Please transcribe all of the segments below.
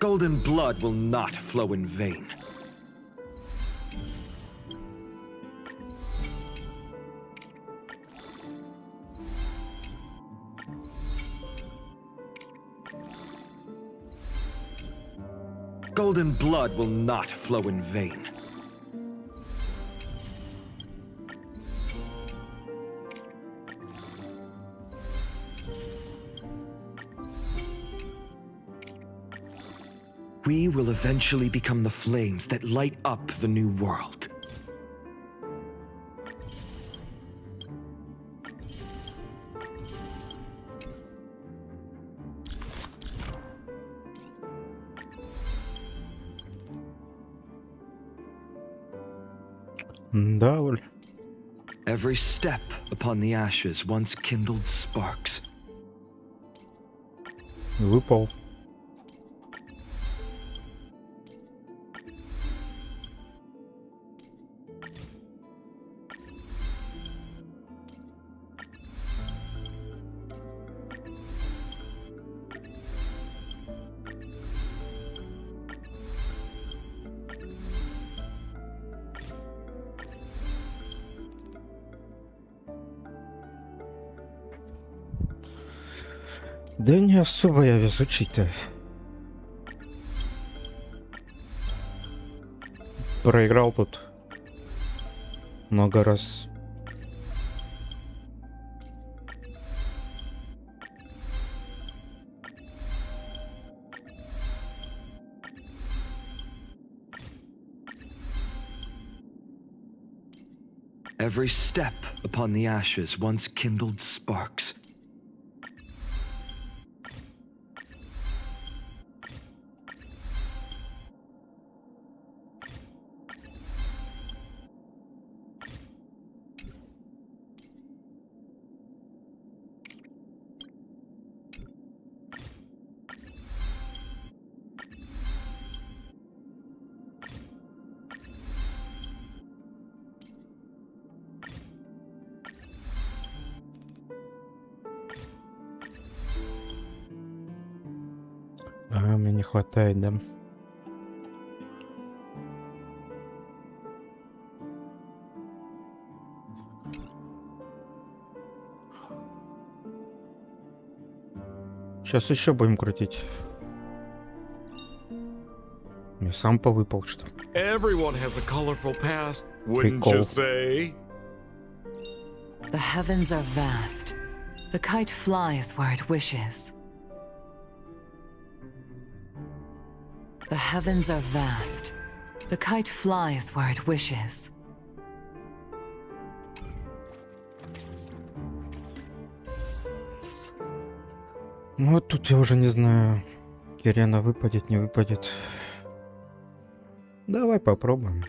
Golden blood will not flow in vain. Golden blood will not flow in vain. We will eventually become the flames that light up the new world. Да, Оль. Every step upon the ashes once kindled sparks. Выпал. Да не особо я везучий-то. Проиграл тут много раз. Every step upon the ashes once kindled sparks. Мне не хватает, да. Сейчас еще будем крутить. Я сам повыпал, что ли. Everyone has a colorful past, wouldn't you Прикол. say? The heavens are vast. The kite flies where it wishes. The heavens are vast. The kite flies where it wishes. Ну вот тут я уже не знаю, Кирена выпадет, не выпадет. Давай попробуем.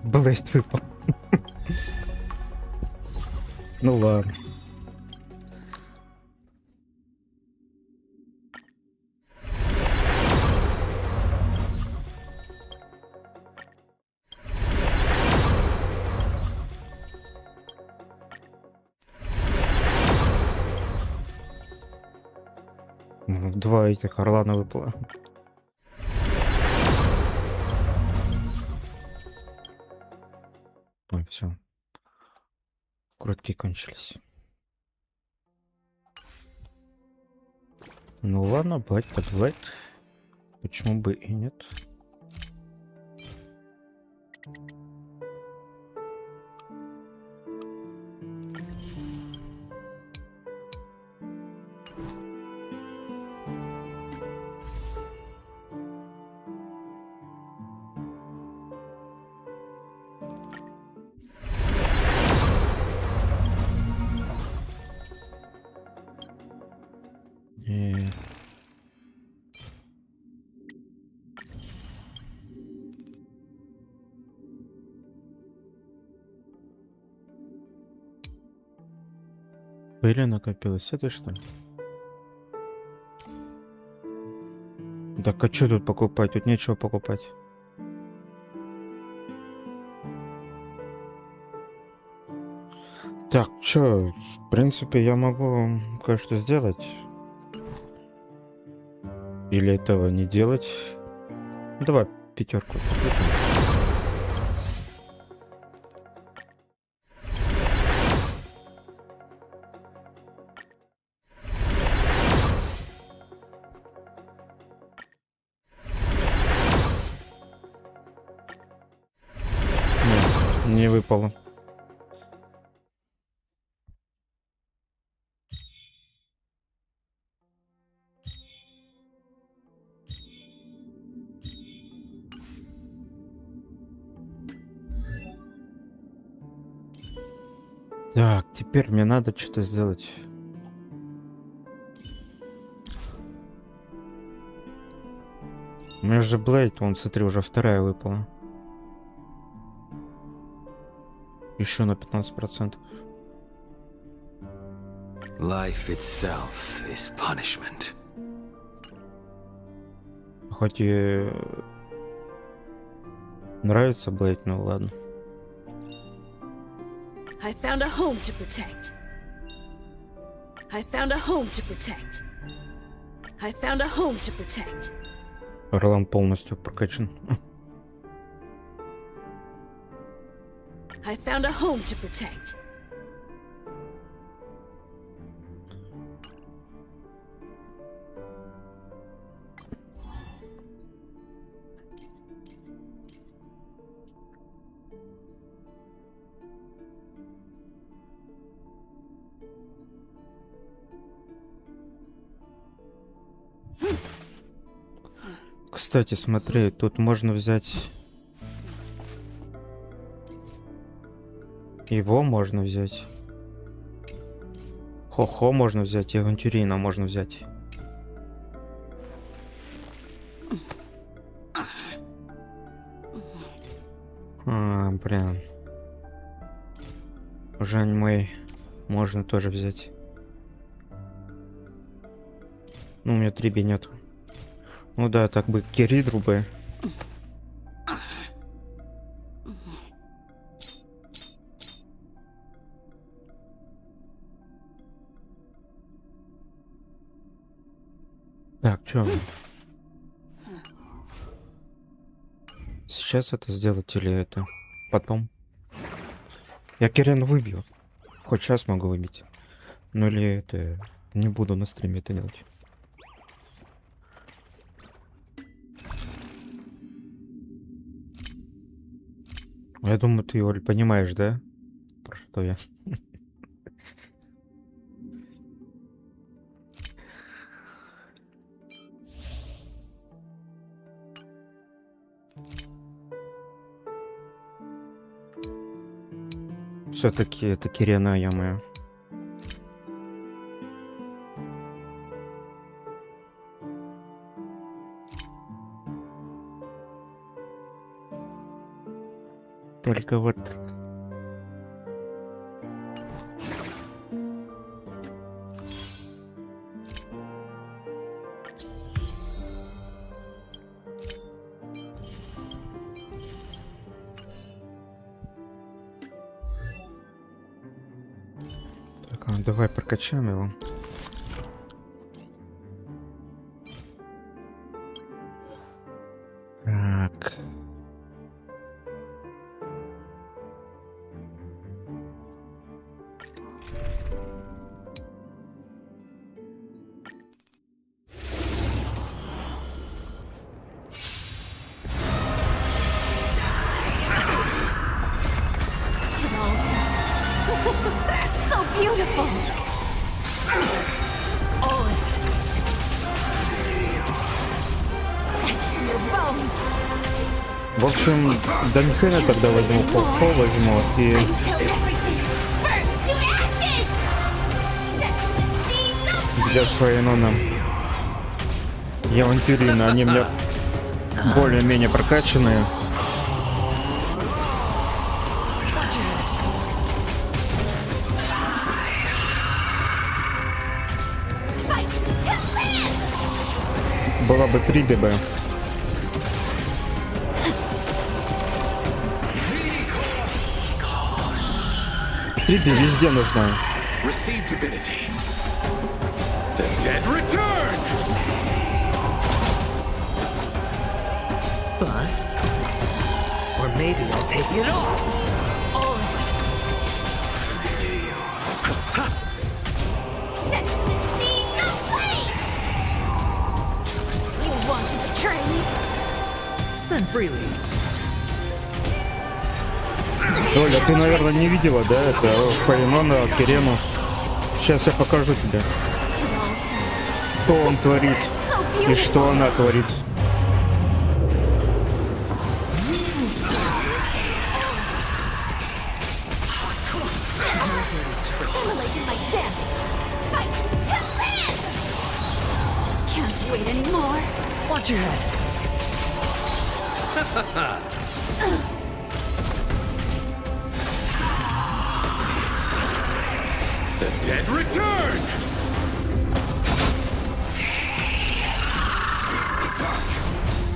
Блэст выпал. Ну ладно. Два этих орлана выпало. Ой, все. Крутки кончились. Ну ладно, бывает так бывает. Почему бы и нет? И... Пыли накопилось, это что? Так а что тут покупать? Тут нечего покупать. Так, чё, в принципе, я могу кое-что сделать. Или этого не делать. Давай пятерку. Нет, не выпало. Так, теперь мне надо что-то сделать. У меня же Блейд, вон, смотри, уже вторая выпала. Еще на 15%. Life itself is punishment. Хоть и нравится Блейд, но ладно. I found a home to protect. I found a home to protect. I found a home to protect. Орлан полностью прокачан. I found a home to protect. Кстати, смотри, тут можно взять... Его можно взять. Хо-хо можно взять, и авантюрина можно взять. Блин. Уже мой можно тоже взять. Ну, у меня 3 нету. Ну да, так бы Киридру бы. Так, чё? Сейчас это сделать или это потом? Я Кирину выбью. Хоть сейчас могу выбить. Ну или это... Не буду на стриме это делать. Я думаю, ты, Оль, понимаешь, да? Про что я? Все-таки это Кирена, я моя. Только вот... Так, давай прокачаем его. Так... So beautiful. Oh. Etched in your bones. В общем, Даньхэна тогда возьму, Хо возьму и... Until everything burns to ashes. Set the sea so Для Фаэнона. Я авантюрины, они у меня более-менее прокачанные. Была бы 3 ДБ. 3 ДБ везде нужна. Receive divinity. The dead return. Bust. Or maybe I'll take it all. Set the seas ablaze! You want to betray me? Spend freely. Оля, ты, наверное, не видела, да, это Фаинона, Кирену. Сейчас я покажу тебе, что он творит и что она творит. Immolated my death! Fight to live! Can't wait anymore. Watch your head. The dead return.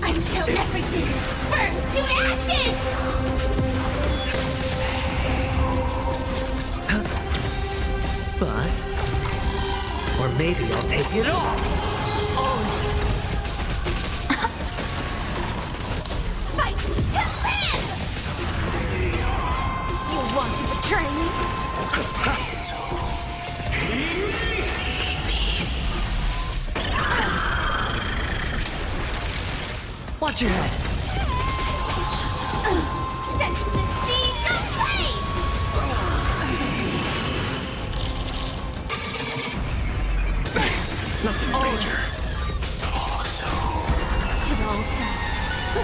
Until everything burns to ashes! Bust. Or maybe I'll take it all. Fight to live! You want to betray me? Watch your head. Set the seas ablaze! Nothing major. It all dies.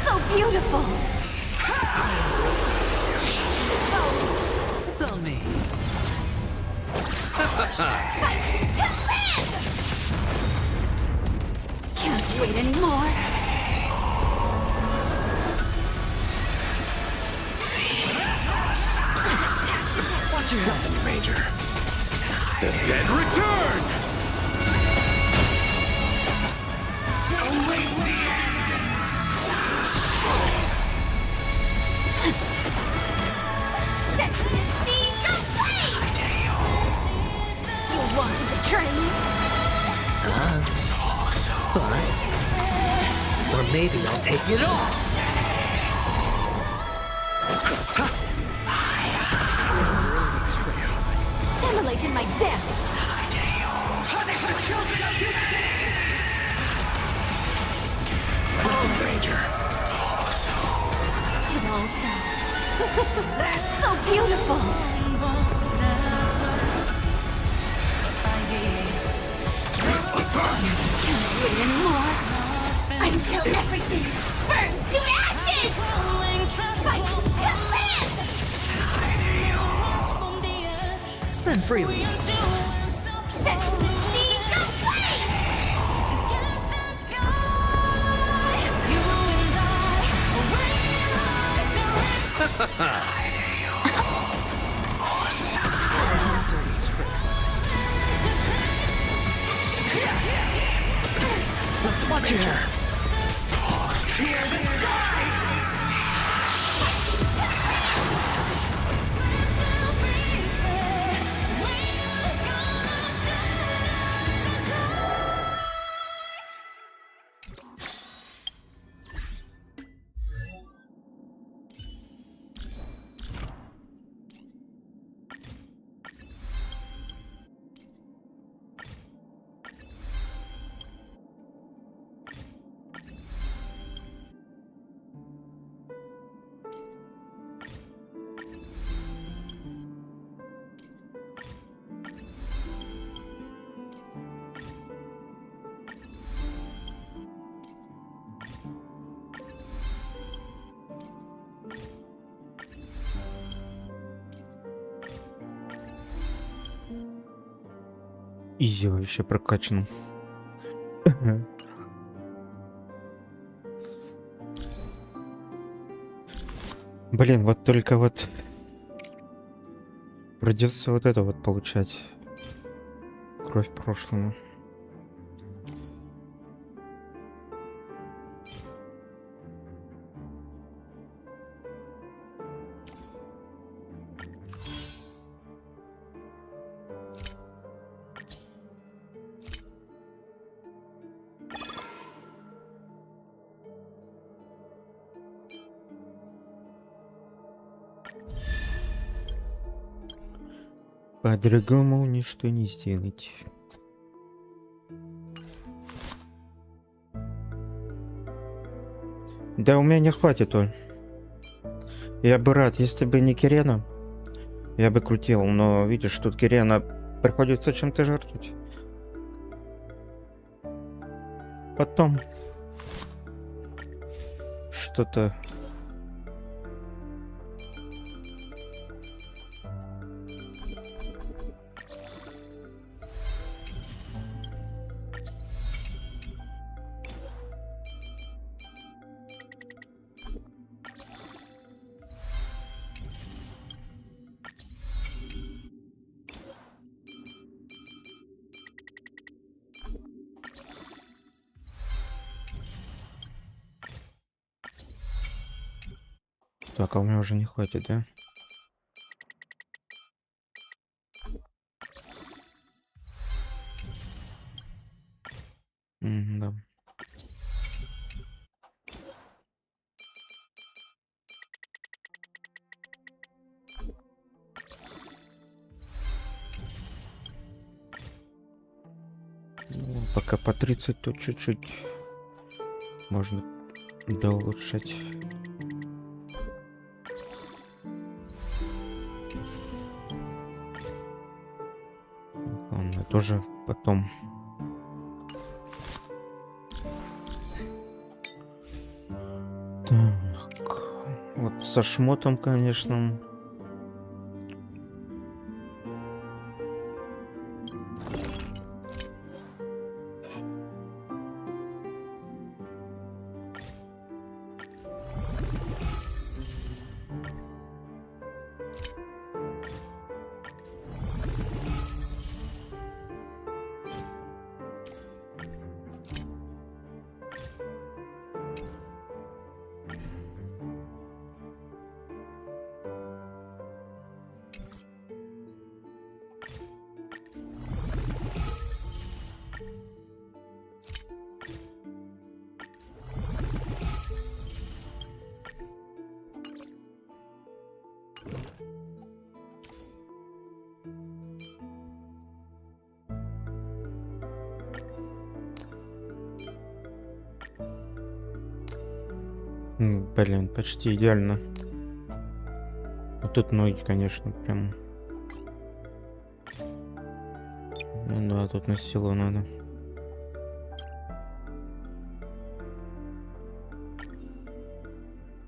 So beautiful! It's on me. Fight to live! Can't wait anymore. Watch your head. Major. The dead return. Set the seas ablaze! You want to betray me? Bust. Or maybe I'll take it all. Immolated my death! Nothing major. It all dies. So beautiful! Can't wait anymore. Until everything burns to ashes! Fight to live! Spend freely. Set the seas ablaze! Watch your head. Изи вообще прокачан. Блин, вот только вот придется вот это вот получать. Кровь прошлому. По-другому ничто не сделать. Да у меня не хватит, Оль. Я бы рад, если бы не Кирена, я бы крутил, но видишь, тут Кирена приходится чем-то жертвовать. Потом что-то... Так, а у меня уже не хватит, да? Да. Ну, пока по 30, то чуть-чуть можно доулучшать. Ладно, тоже потом. Так, вот со шмотом, конечно. Блин, почти идеально. Вот тут ноги, конечно, прям. Ну да, тут на силу надо.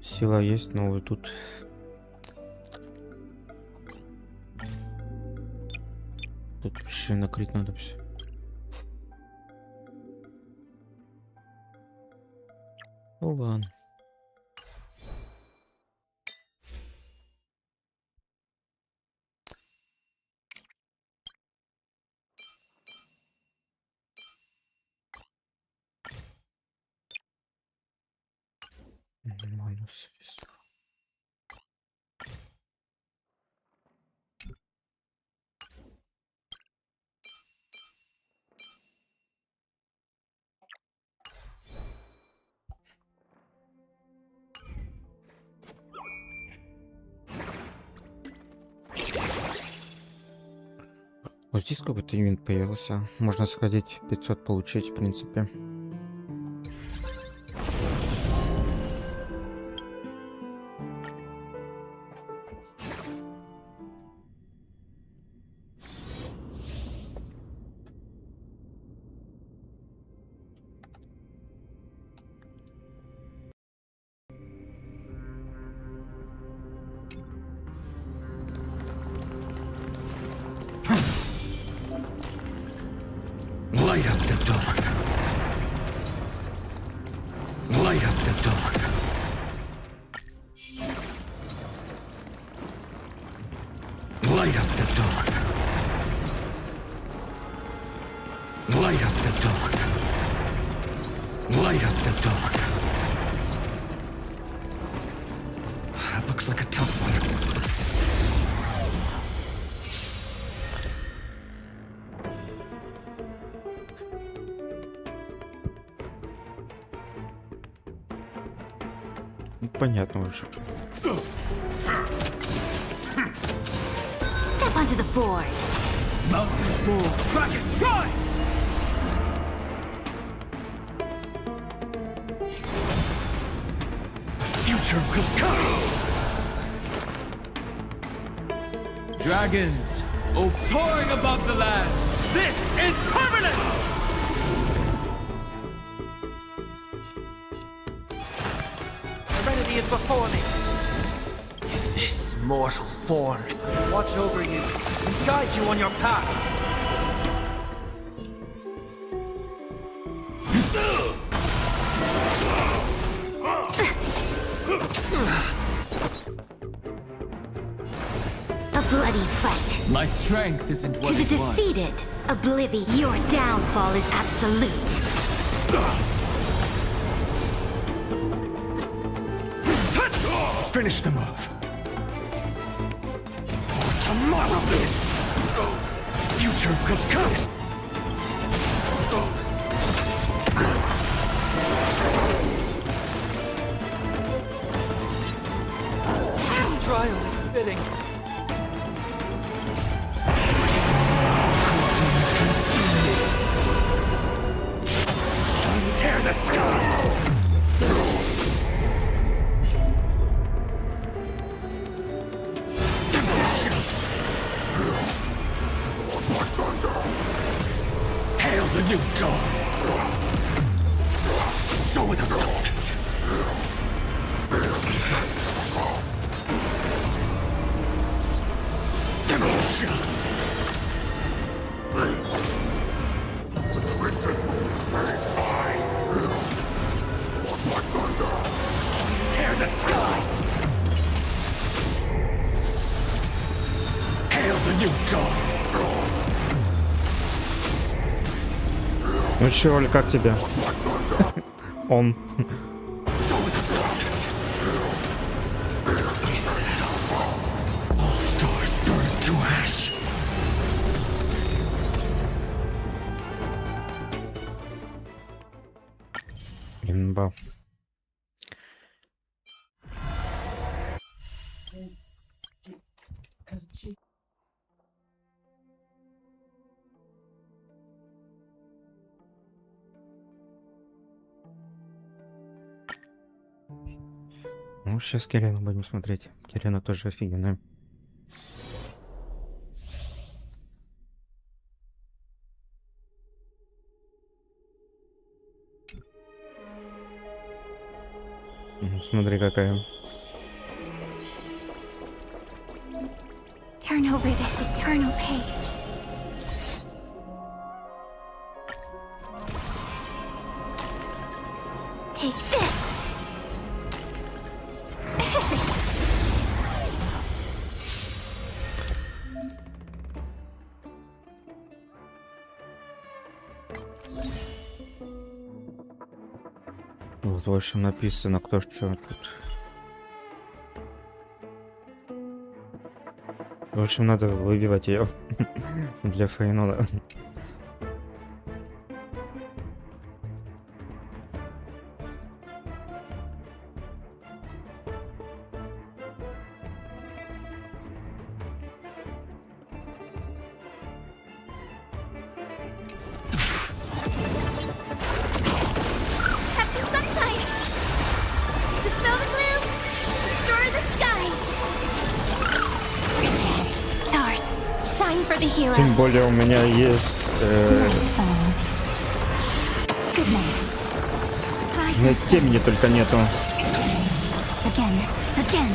Сила есть, но вот тут. Тут вообще накрыть надо все. Ну ладно. Нормально все. Вот здесь какой-то ивент появился. Можно сходить 500 получить, в принципе. Light up the dawn. Light up the dawn. Light up the dawn. That looks like a tough one. Понятно, в общем. Step onto the board. Mountains move. Kraken, rise! Future will come. Dragons, oh, soaring above the lands. This is permanence! Serenity is before me. This mortal form will watch over you and guide you on your path. A bloody fight. My strength isn't To what the it was. defeated, oblivion. Your downfall is absolute. Finish the move. For tomorrow. Future will come. Trial is fitting. Flames consume me. Sun tear the sky. Hail the new dawn. So without substance. Tear the sky. Hail the new dawn. Ну чё, Оль, как тебе? Он. So without substance. Is that all? All stars burn to ash. Имба. Ну, сейчас Кирену будем смотреть. Кирена тоже офигенная. Смотри, какая. Turn over this eternal page. Take this. Вот, в общем, написано, кто что тут. В общем, надо выбивать ее для фейнола. Have some sunshine. Dispel the gloom. Restore the skies. Stars, shine for the heroes. Тем более у меня есть... Night falls. Good night. Нет, темени только нету. Again, again.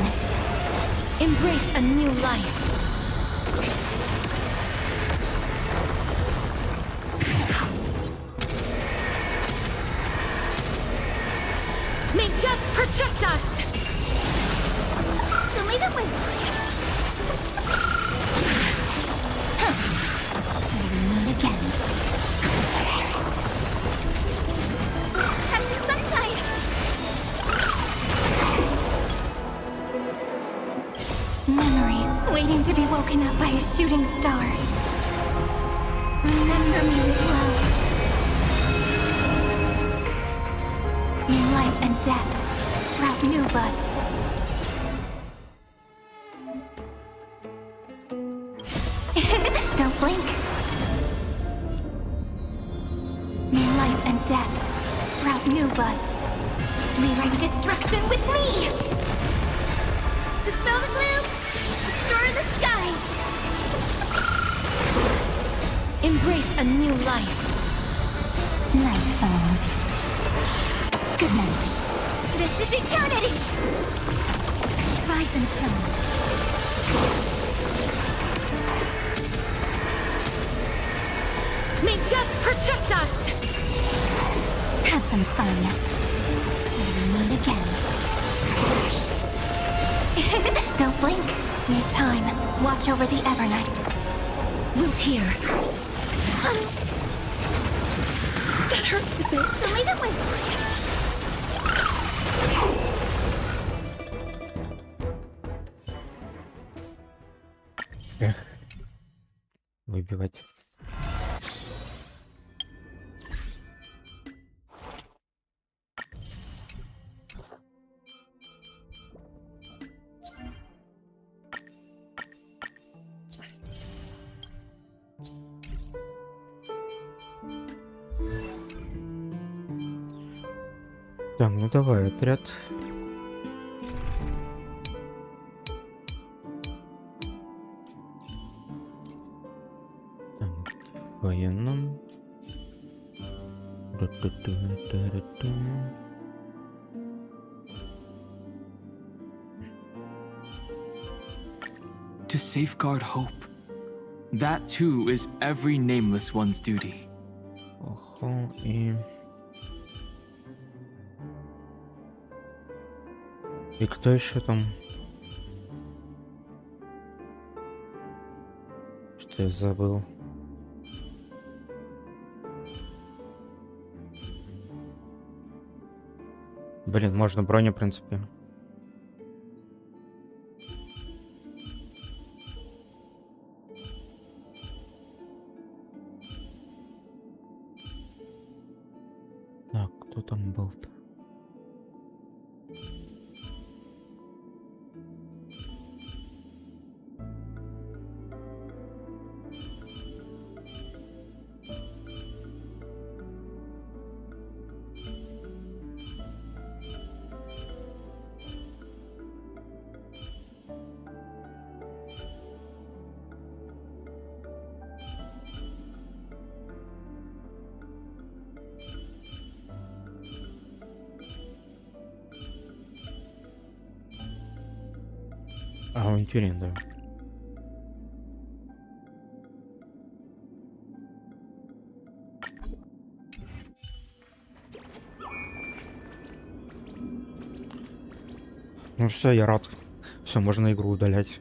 Embrace a new life. May death protect us! Show me the way. Till we meet again. woken up by a shooting star. Remember me with love. May life and death sprout new buds. Don't blink. May life and death sprout new buds. Rewrite destruction with me! Dispel the gloom! Restore the skies! Embrace a new life. Night falls. Good night. This is eternity! Rise and shine. May death protect us! Have some fun. Till we meet again. Don't blink. Need time. Watch over the Evernight. Root here. That hurts a bit. Only that way. Эх, выбивать. Так, ну давай, отряд. Так, в военном. Ту-ту-ту-ту-ту-ту. To safeguard hope. That too is every nameless one's duty. Ого, и... И кто еще там? Что я забыл? Блин, можно броню, в принципе. Так, кто там был-то? Авантюрин, да. Ну все, я рад. Все, можно игру удалять.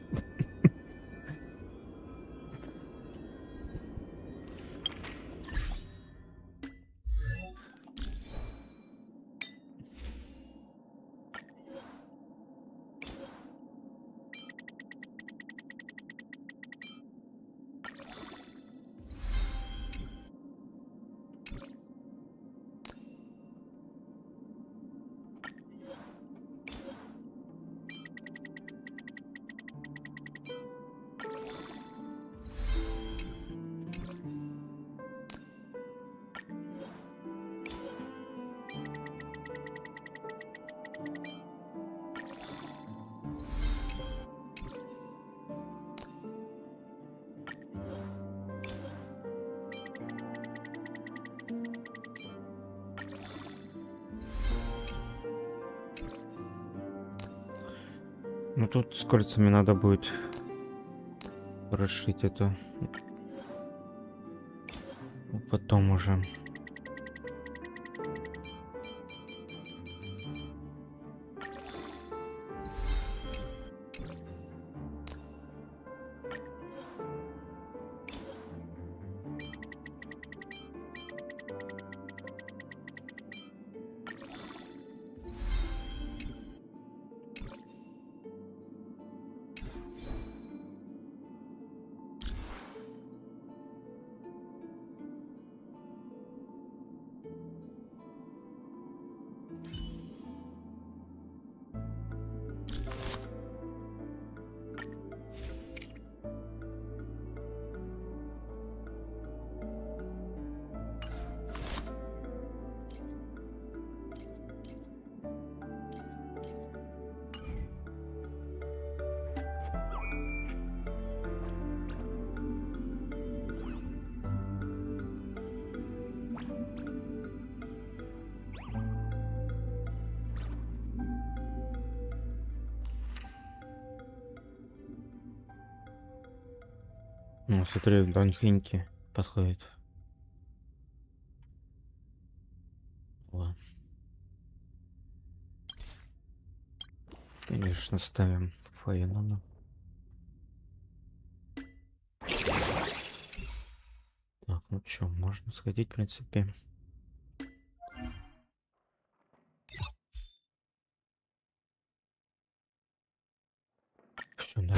Ну тут с кольцами надо будет расшить это. Потом уже. Ну, смотри, Донхеньки подходит. Ладно. Конечно, ставим Фаенону. Так, ну чё, можно сходить, в принципе. Сюда.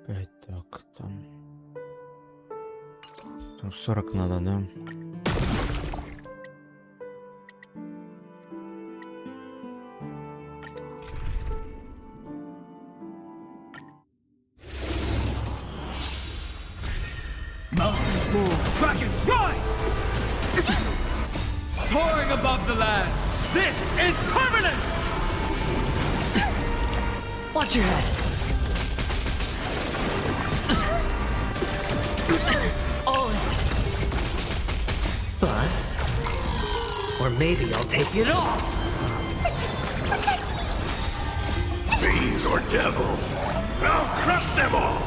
Опять так, там 40 надо, да? Mountains roar, dragons rise! Soaring above the lands, this is permanence! Watch your head. Oh. Bust. Or maybe I'll take it off. Fiends or devils, I'll crush them all!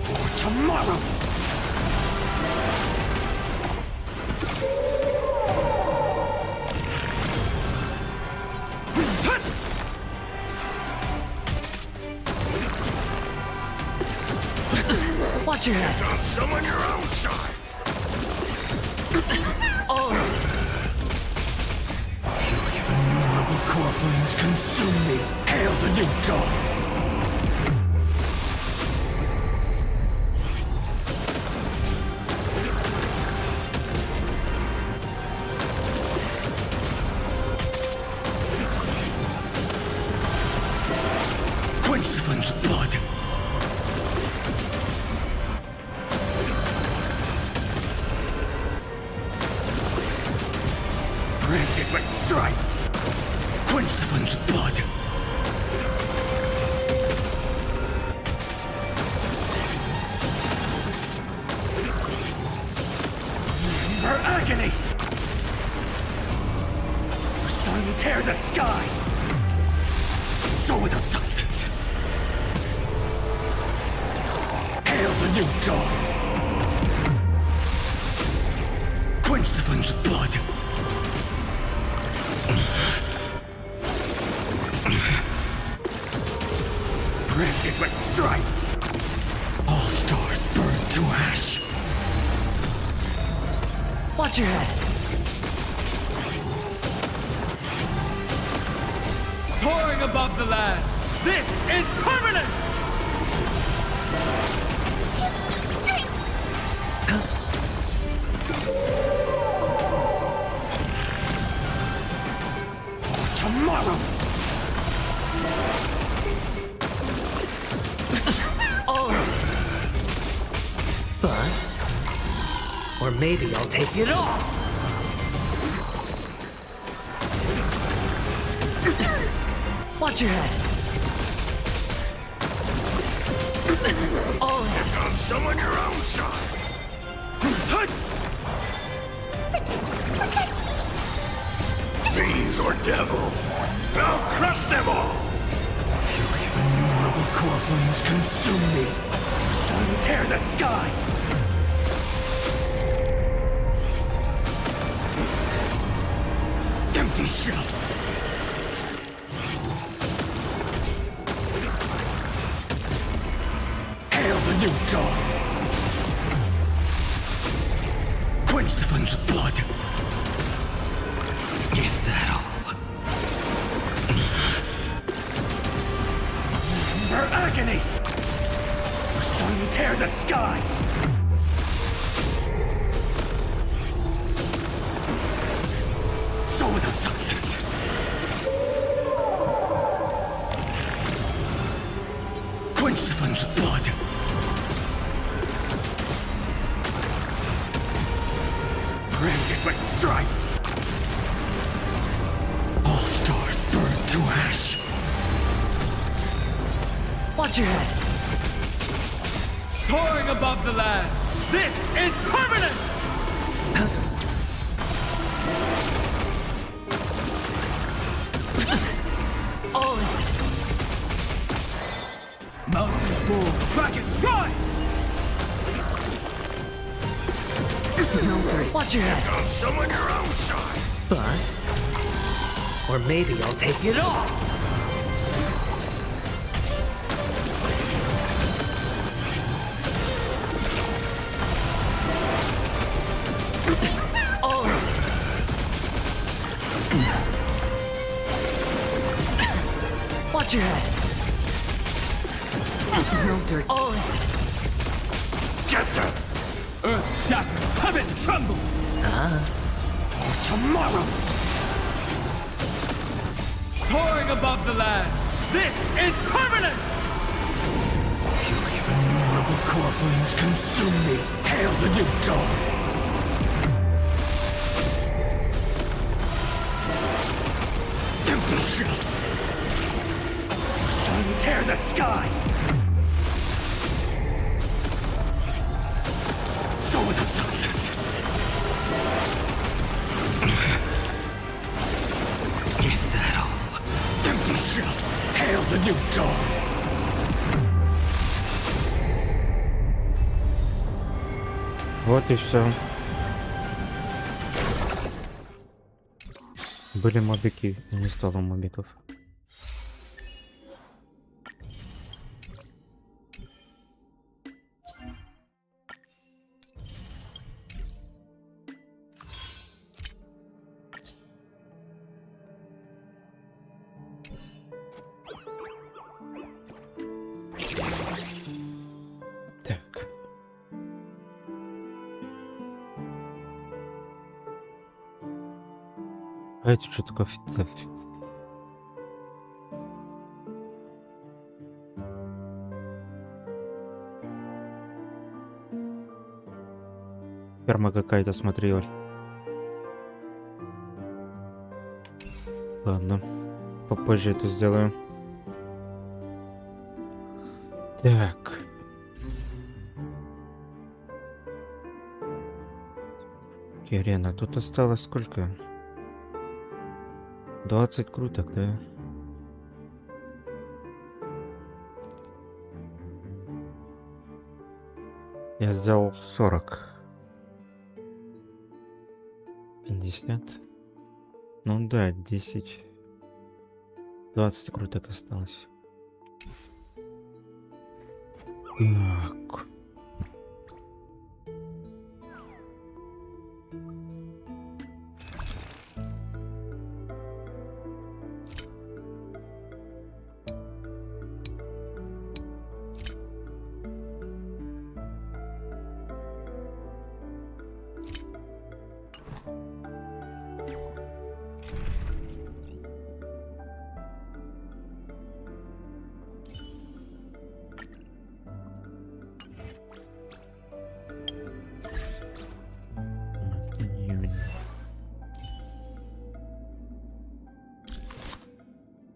For tomorrow. Watch your head. On someone your own side! Oh. Innumerable core flames consume me. Hail the new dawn! Quench the flames with blood! Granted with strife! Quench the flames with blood! Her agony! Her sun tear the sky! So without substance! Hail the new dawn! Quench the flames with blood! Granted with strife! All stars burn to ash! Watch your head. Soaring above the lands, this is permanence! For tomorrow! Bust. Or maybe I'll take it off. Watch your head. Oh. On someone your own side! Fiends or devils, I'll crush them all! Fury of innumerable core flames consume me. Sun tear the sky! Empty shell! Hail the new dawn! Quench the flames with blood! Is that all? Her agony! Her sun tear the sky! So without substance! Quench the flames with blood! Granted with strife! All stars burn to ash! Watch your head. Soaring above the lands, this is permanence! Bracket, guys! Watch your head. Come someone your own side. Bust. Or maybe I'll take it all. Watch your head. No dirt. All in. Get them. Earth shatters, heaven trembles! Tomorrow. Soaring above the lands, this is permanence! Fury of innumerable core flames consume me. Hail the new dawn. Empty shell. Sun, tear the sky. So without substance. Is that all? Empty shell. Hail the new dawn. Вот и все. Были мобики, не стало мобиков. Так. А это что такое? Ферма какая-то, смотри, Оль. Ладно, попозже это сделаю. Так. Кирена, тут осталось сколько? 20 круток, да? Я сделал 40. 50. Ну да, 10. 20 круток осталось. Так.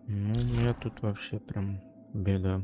Ну, у меня тут вообще прям беда.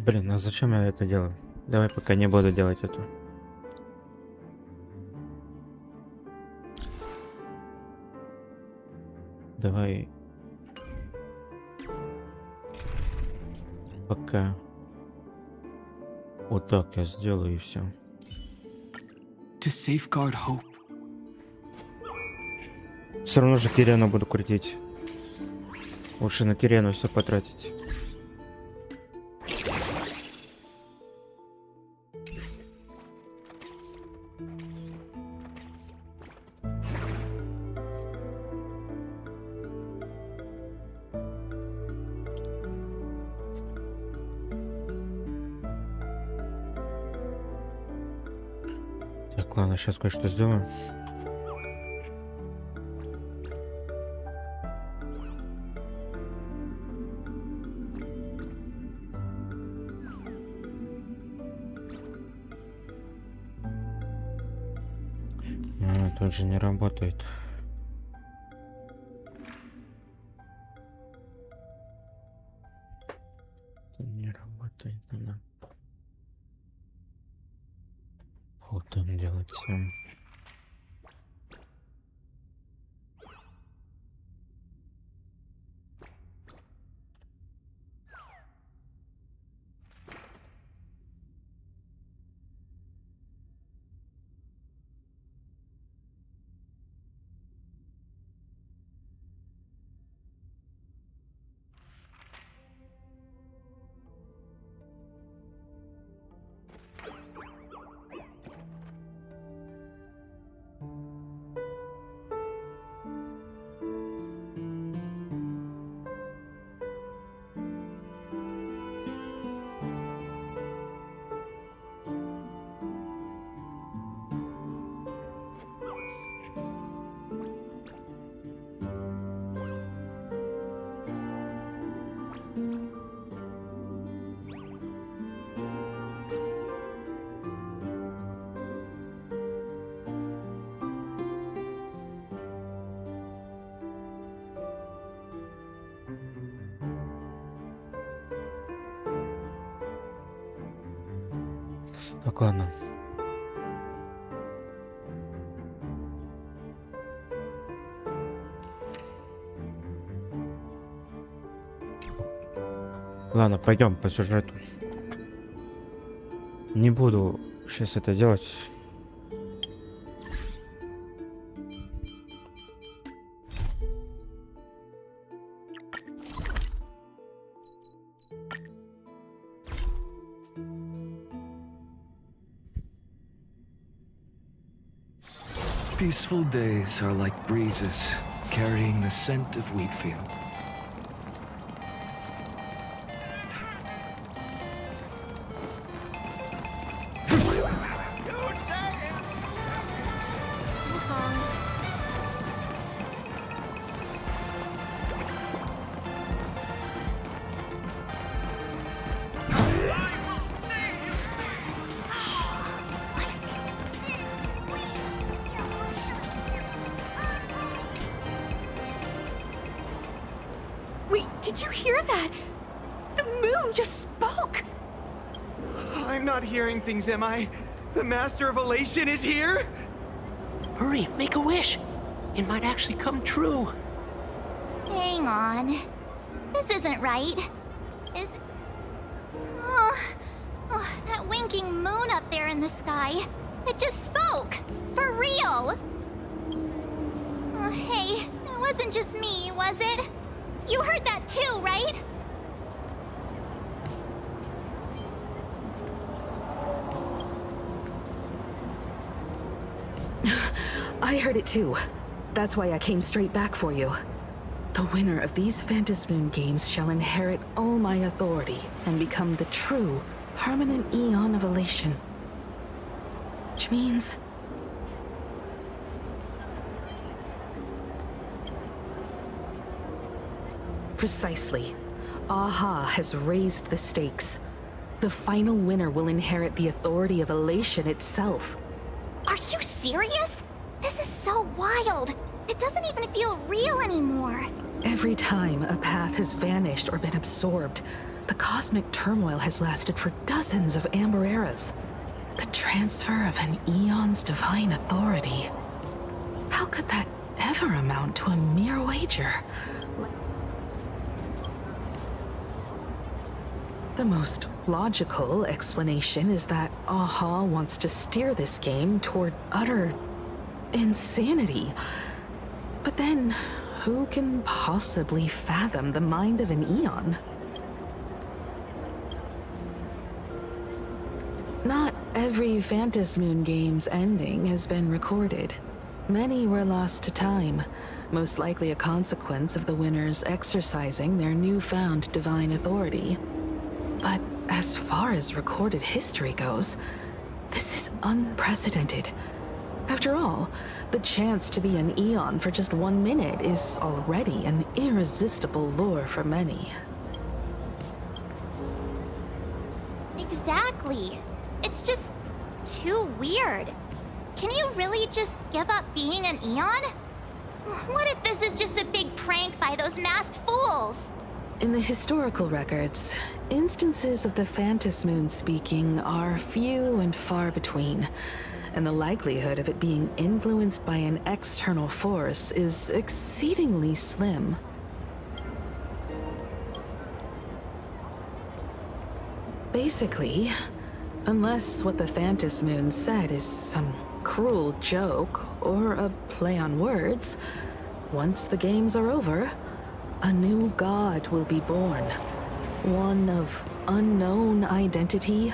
Блин, а зачем я это делаю? Давай пока не буду делать это. Давай пока Вот так я сделаю и все. To safeguard hope. Все равно же Кирену буду крутить. Лучше на Кирену все потратить. Так, ладно, сейчас кое-что сделаю. Тут же не работает. Тут не работает, надо. Вот там делать. Так, ладно. Ладно, пойдем по сюжету. Не буду сейчас это делать. Peaceful days are like breezes carrying the scent of wheat fields. Wait, did you hear that? The moon just spoke! I'm not hearing things, am I? The Master of Elation is here? Hurry, make a wish. It might actually come true. Hang on. This isn't right. Is... Oh, that winking moon up there in the sky. It just spoke. For real. Oh, hey, it wasn't just me, was it? You heard that too, right? I heard it too. That's why I came straight back for you. The winner of these Phantasmoon games shall inherit all my authority and become the true, permanent Eon of Elation. Which means... Precisely. Aha has raised the stakes. The final winner will inherit the authority of Elation itself. Are you serious? This is so wild. It doesn't even feel real anymore. Every time a path has vanished or been absorbed, the cosmic turmoil has lasted for dozens of Amber eras. The transfer of an Eon's divine authority. How could that ever amount to a mere wager? The most logical explanation is that Aha wants to steer this game toward utter insanity. But then, who can possibly fathom the mind of an Eon? Not every Phantasmoon game's ending has been recorded. Many were lost to time, most likely a consequence of the winners exercising their newfound divine authority. But as far as recorded history goes, this is unprecedented. After all, the chance to be an Eon for just 1 minute is already an irresistible lure for many. Exactly. It's just too weird. Can you really just give up being an Eon? What if this is just a big prank by those masked fools? In the historical records, instances of the Phantasmoon speaking are few and far between, and the likelihood of it being influenced by an external force is exceedingly slim. Basically, unless what the Phantasmoon said is some cruel joke or a play on words, once the games are over, a new god will be born. One of unknown identity,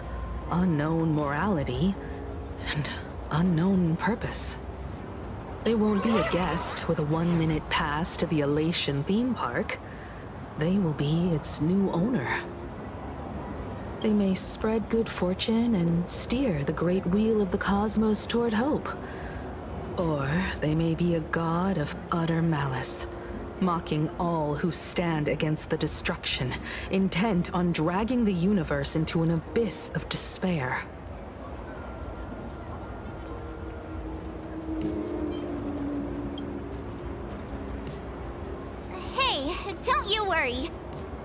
unknown morality, and unknown purpose. They won't be a guest with a 1-minute pass to the Elation theme park. They will be its new owner. They may spread good fortune and steer the great wheel of the cosmos toward hope. Or they may be a god of utter malice, mocking all who stand against the destruction, intent on dragging the universe into an abyss of despair. Hey, don't you worry.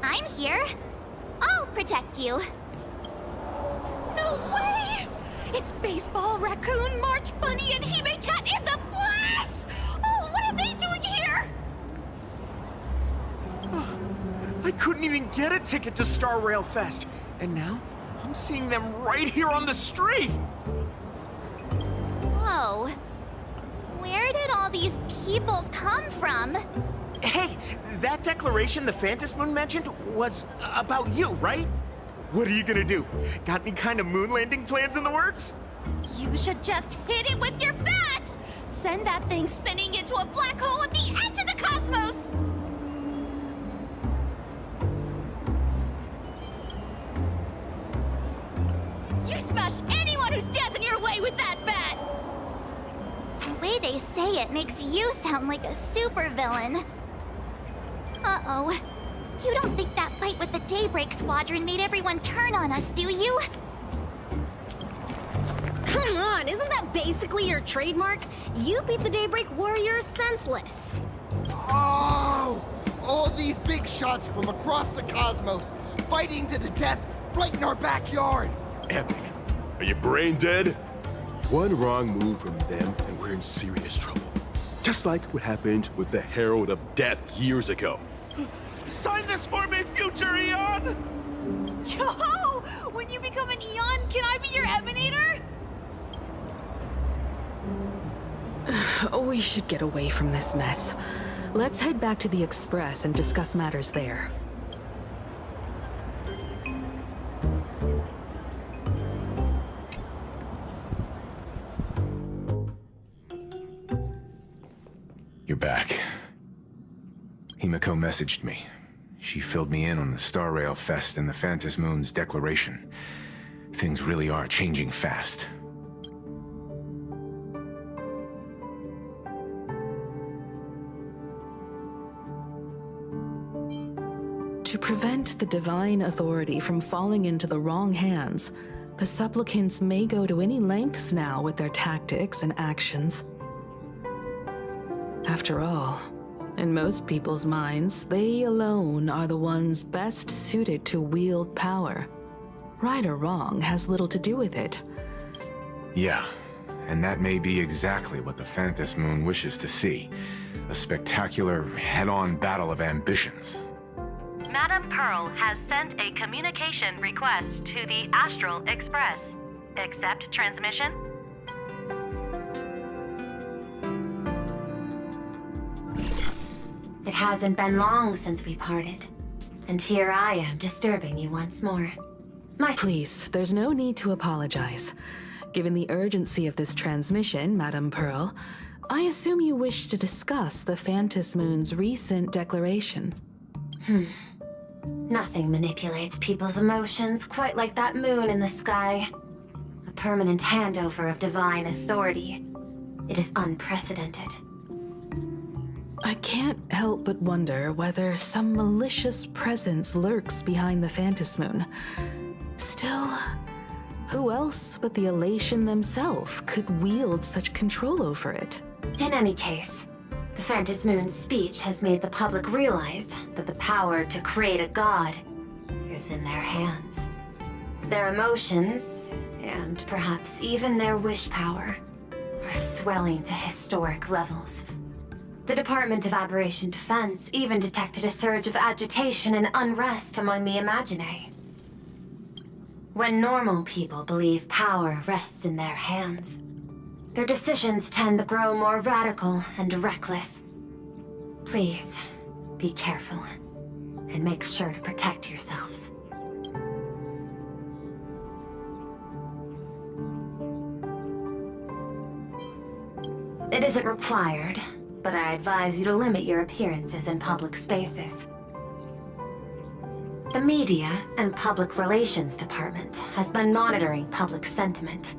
I'm here. I'll protect you. No way! It's Baseball, Raccoon, March Bunny, and Hime Cat in the flesh! Oh, what are they doing here? I couldn't even get a ticket to Star Rail Fest, and now I'm seeing them right here on the street! Whoa. Where did all these people come from? Hey, that declaration the Phantasmoon mentioned was about you, right? What are you gonna do? Got any kind of moon landing plans in the works? You should just hit it with your bat! Send that thing spinning into a black hole at the edge of the cosmos! You smash anyone who stands in your way with that bat! The way they say it makes you sound like a supervillain. Uh-oh. You don't think that fight with the Daybreak Squadron made everyone turn on us, do you? Come on, isn't that basically your trademark? You beat the Daybreak Warriors senseless. Oh! All these big shots from across the cosmos, fighting to the death right in our backyard! Epic. Are you brain dead? One wrong move from them and we're in serious trouble. Just like what happened with the Herald of Death years ago. Sign this for me, future Eon! Yo! When you become an Eon, can I be your Emanator? We should get away from this mess. Let's head back to the Express and discuss matters there. You're back. Himiko messaged me. She filled me in on the Star Rail Fest and the Phantasmoon's declaration. Things really are changing fast. To prevent the divine authority from falling into the wrong hands, the supplicants may go to any lengths now with their tactics and actions. After all, in most people's minds, they alone are the ones best suited to wield power. Right or wrong has little to do with it. Yeah, and that may be exactly what the Phantasmoon wishes to see. A spectacular, head-on battle of ambitions. Madam Madame Pearl has sent a communication request to the Astral Express. Accept transmission? It hasn't been long since we parted. And here I am disturbing you once more. Please, there's no need to apologize. Given the urgency of this transmission, Madame Pearl, I assume you wish to discuss the Phantom Moon's recent declaration. Nothing manipulates people's emotions quite like that moon in the sky. A permanent handover of divine authority. It is unprecedented. I can't help but wonder whether some malicious presence lurks behind the Phantom Moon. Still, who else but the Elation themselves could wield such control over it? In any case, the Phantom Moon's speech has made the public realize that the power to create a god is in their hands. Their emotions, and perhaps even their wish power, are swelling to historic levels. The Department of Aberration Defense even detected a surge of agitation and unrest among the Imaginae. When normal people believe power rests in their hands, their decisions tend to grow more radical and reckless. Please, be careful, and make sure to protect yourselves. It isn't required, but I advise you to limit your appearances in public spaces. The Media and Public Relations Department has been monitoring public sentiment.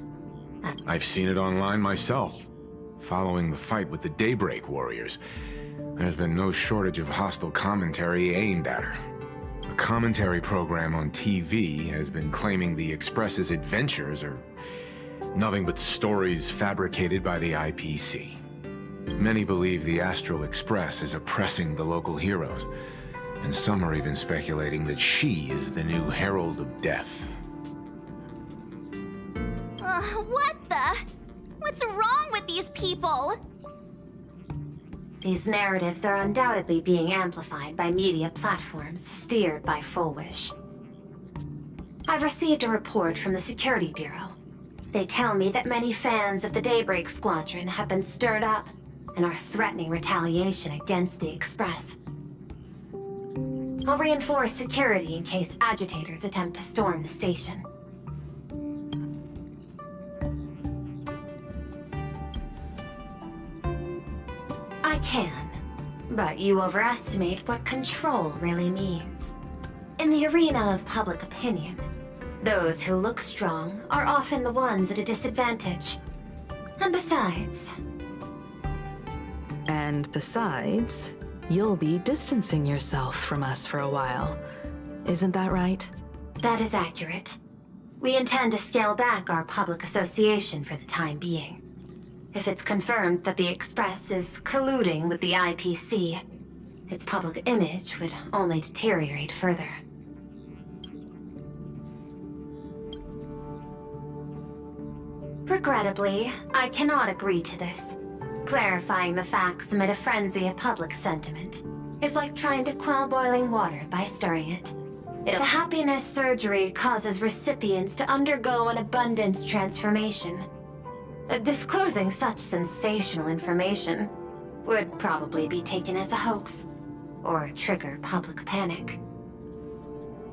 I've seen it online myself. Following the fight with the Daybreak Warriors, there's been no shortage of hostile commentary aimed at her. A commentary program on TV has been claiming the Express's adventures are nothing but stories fabricated by the IPC. Many believe the Astral Express is oppressing the local heroes, and some are even speculating that she is the new Herald of Death. What the? What's wrong with these people? These narratives are undoubtedly being amplified by media platforms steered by Full Wish. I've received a report from the Security Bureau. They tell me that many fans of the Daybreak Squadron have been stirred up and are threatening retaliation against the Express. I'll reinforce security in case agitators attempt to storm the station. I can, but you overestimate what control really means. In the arena of public opinion, those who look strong are often the ones at a disadvantage. And besides, you'll be distancing yourself from us for a while. Isn't that right? That is accurate. We intend to scale back our public association for the time being. If it's confirmed that the Express is colluding with the IPC, its public image would only deteriorate further. Regrettably, I cannot agree to this. Clarifying the facts amid a frenzy of public sentiment is like trying to quell boiling water by stirring it. The happiness surgery causes recipients to undergo an abundance transformation. Disclosing such sensational information would probably be taken as a hoax, or trigger public panic.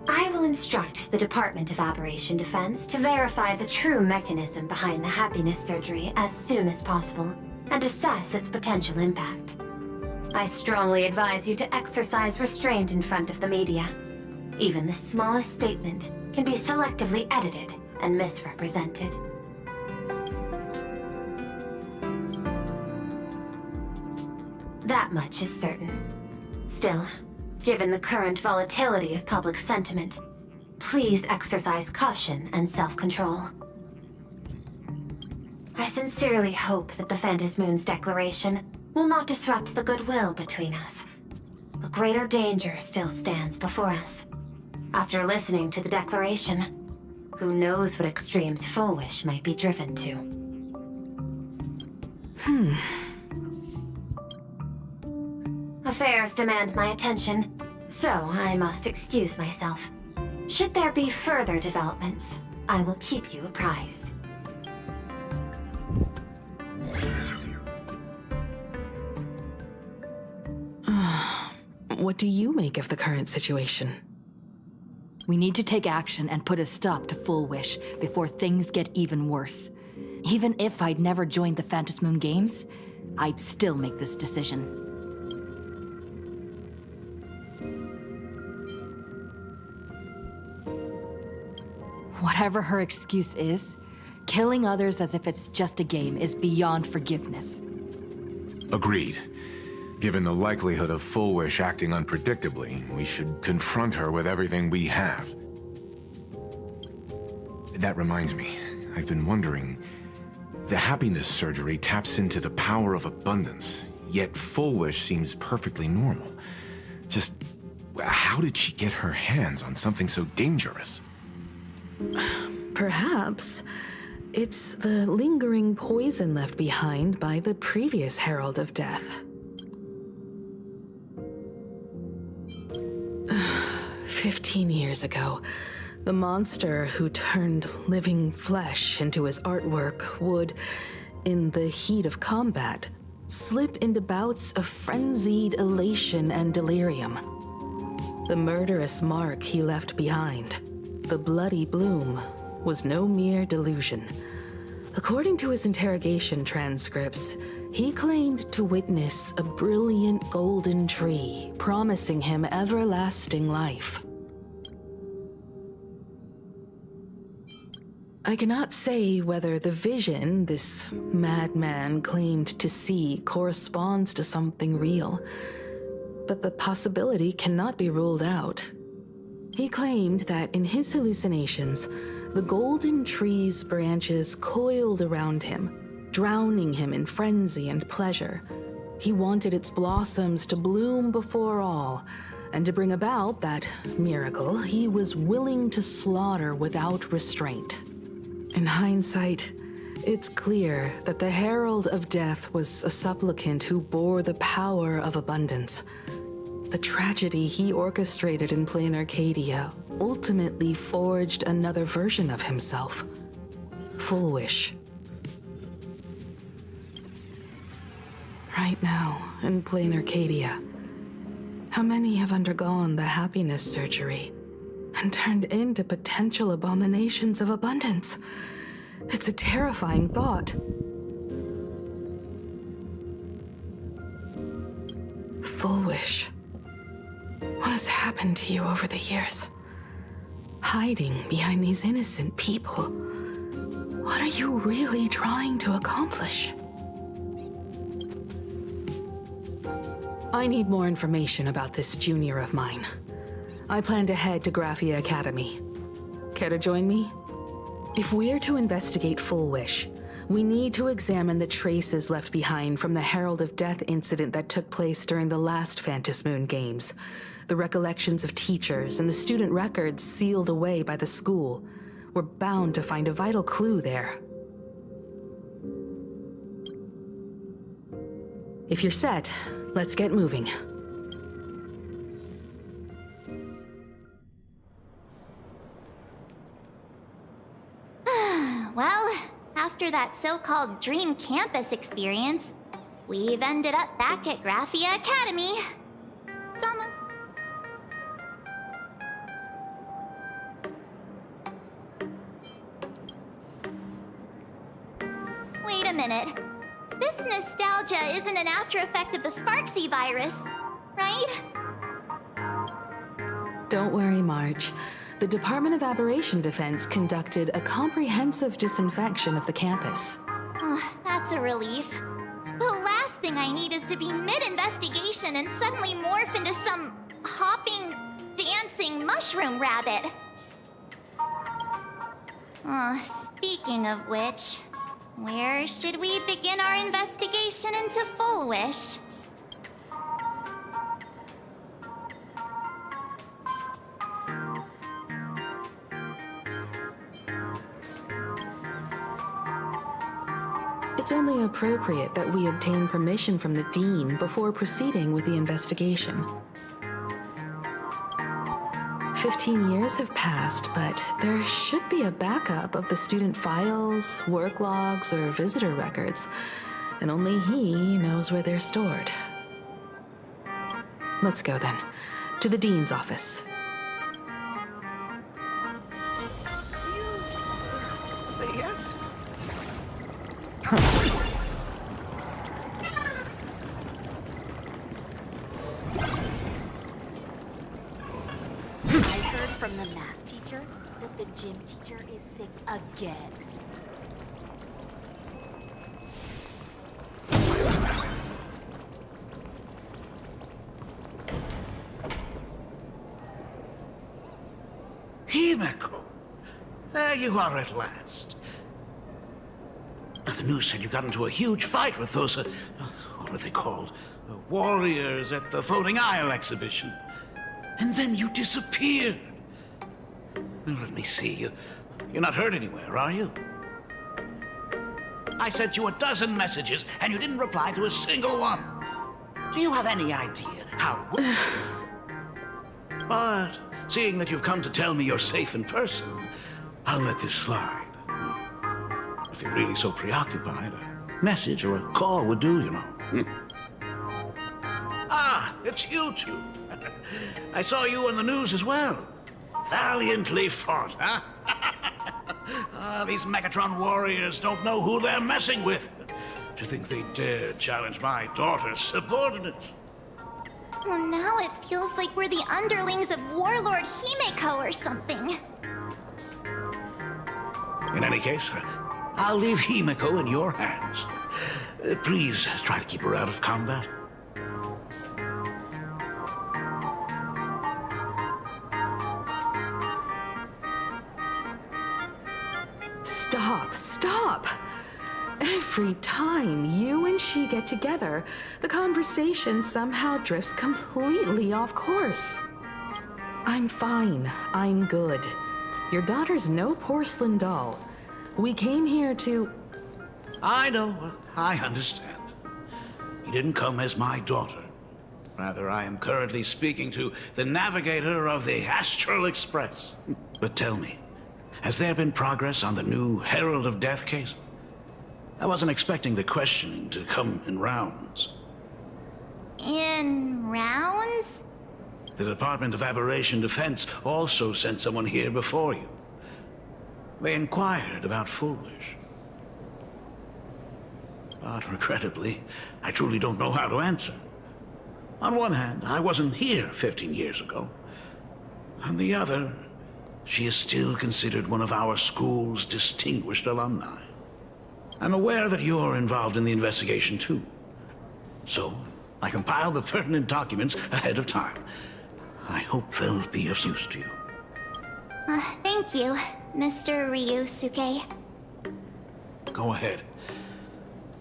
I will instruct the Department of Aberration Defense to verify the true mechanism behind the happiness surgery as soon as possible, and assess its potential impact. I strongly advise you to exercise restraint in front of the media. Even the smallest statement can be selectively edited and misrepresented. That much is certain. Still, given the current volatility of public sentiment, please exercise caution and self-control. I sincerely hope that the Phantom Moon's declaration will not disrupt the goodwill between us. A greater danger still stands before us. After listening to the declaration, who knows what extremes Full Wish might be driven to. Affairs demand my attention. So, I must excuse myself. Should there be further developments, I will keep you apprised. What do you make of the current situation? We need to take action and put a stop to Full Wish before things get even worse. Even if I'd never joined the Phantasmoon Games, I'd still make this decision. Whatever her excuse is, killing others as if it's just a game is beyond forgiveness. Agreed. Given the likelihood of Full Wish acting unpredictably, we should confront her with everything we have. That reminds me, I've been wondering, the happiness surgery taps into the power of abundance, yet Full Wish seems perfectly normal. Just, how did she get her hands on something so dangerous? Perhaps it's the lingering poison left behind by the previous Herald of Death. 15 years ago, the monster who turned living flesh into his artwork would, in the heat of combat, slip into bouts of frenzied elation and delirium. The murderous mark he left behind, the bloody bloom, was no mere delusion. According to his interrogation transcripts, he claimed to witness a brilliant golden tree, promising him everlasting life. I cannot say whether the vision this madman claimed to see corresponds to something real, but the possibility cannot be ruled out. He claimed that in his hallucinations, the golden tree's branches coiled around him, drowning him in frenzy and pleasure. He wanted its blossoms to bloom before all, and to bring about that miracle, he was willing to slaughter without restraint. In hindsight, it's clear that the Herald of Death was a supplicant who bore the power of abundance. The tragedy he orchestrated in plain Arcadia ultimately forged another version of himself. Full Wish. Right now, in plain Arcadia, how many have undergone the happiness surgery and turned into potential abominations of abundance? It's a terrifying thought. Full Wish. What has happened to you over the years? Hiding behind these innocent people. What are you really trying to accomplish? I need more information about this junior of mine. I plan to head to Graphia Academy. Care to join me? If we're to investigate Full Wish, we need to examine the traces left behind from the Herald of Death incident that took place during the last Phantasmoon Games. The recollections of teachers and the student records sealed away by the school. We're bound to find a vital clue there. If you're set, let's get moving. Well, after that so-called dream campus experience, we've ended up back at Graphia Academy. It's almost... Wait a minute. This nostalgia isn't an after effect of the Sparksy virus, right? Don't worry, Marge. The Department of Aberration Defense conducted a comprehensive disinfection of the campus. Oh, that's a relief. The last thing I need is to be mid-investigation and suddenly morph into some hopping, dancing mushroom rabbit. Speaking of which, where should we begin our investigation into Full Wish? It's only appropriate that we obtain permission from the Dean before proceeding with the investigation. 15 years have passed, but there should be a backup of the student files, work logs, or visitor records. And only he knows where they're stored. Let's go then. To the dean's office. Say yes? I heard from the math teacher that the gym teacher is sick again. Himeko! There you are at last. The news said you got into a huge fight with those, what are they called? Warriors at the Floating Isle exhibition. And then you disappeared. Let me see. You're not hurt anywhere, are you? I sent you a dozen messages, and you didn't reply to a single one. Do you have any idea how... But, seeing that you've come to tell me you're safe in person, I'll let this slide. If you're really so preoccupied, a message or a call would do, you know. Ah, it's you two. I saw you on the news as well. Valiantly fought, huh? These Megatron warriors don't know who they're messing with. To think they dare challenge my daughter's subordinates. Well, now it feels like we're the underlings of Warlord Himeko or something. In any case, I'll leave Himeko in your hands. Please try to keep her out of combat. Stop! Every time you and she get together, the conversation somehow drifts completely off course. I'm fine. I'm good. Your daughter's no porcelain doll. We came here to... I know. I understand. You didn't come as my daughter. Rather, I am currently speaking to the navigator of the Astral Express. But tell me, has there been progress on the new Herald of Death case? I wasn't expecting the questioning to come in rounds. In rounds? The Department of Aberration Defense also sent someone here before you. They inquired about Fullwish. But regrettably, I truly don't know how to answer. On one hand, I wasn't here 15 years ago. On the other, she is still considered one of our school's distinguished alumni. I'm aware that you're involved in the investigation too. So, I compiled the pertinent documents ahead of time. I hope they'll be of use to you. Thank you, Mr. Ryusuke. Go ahead.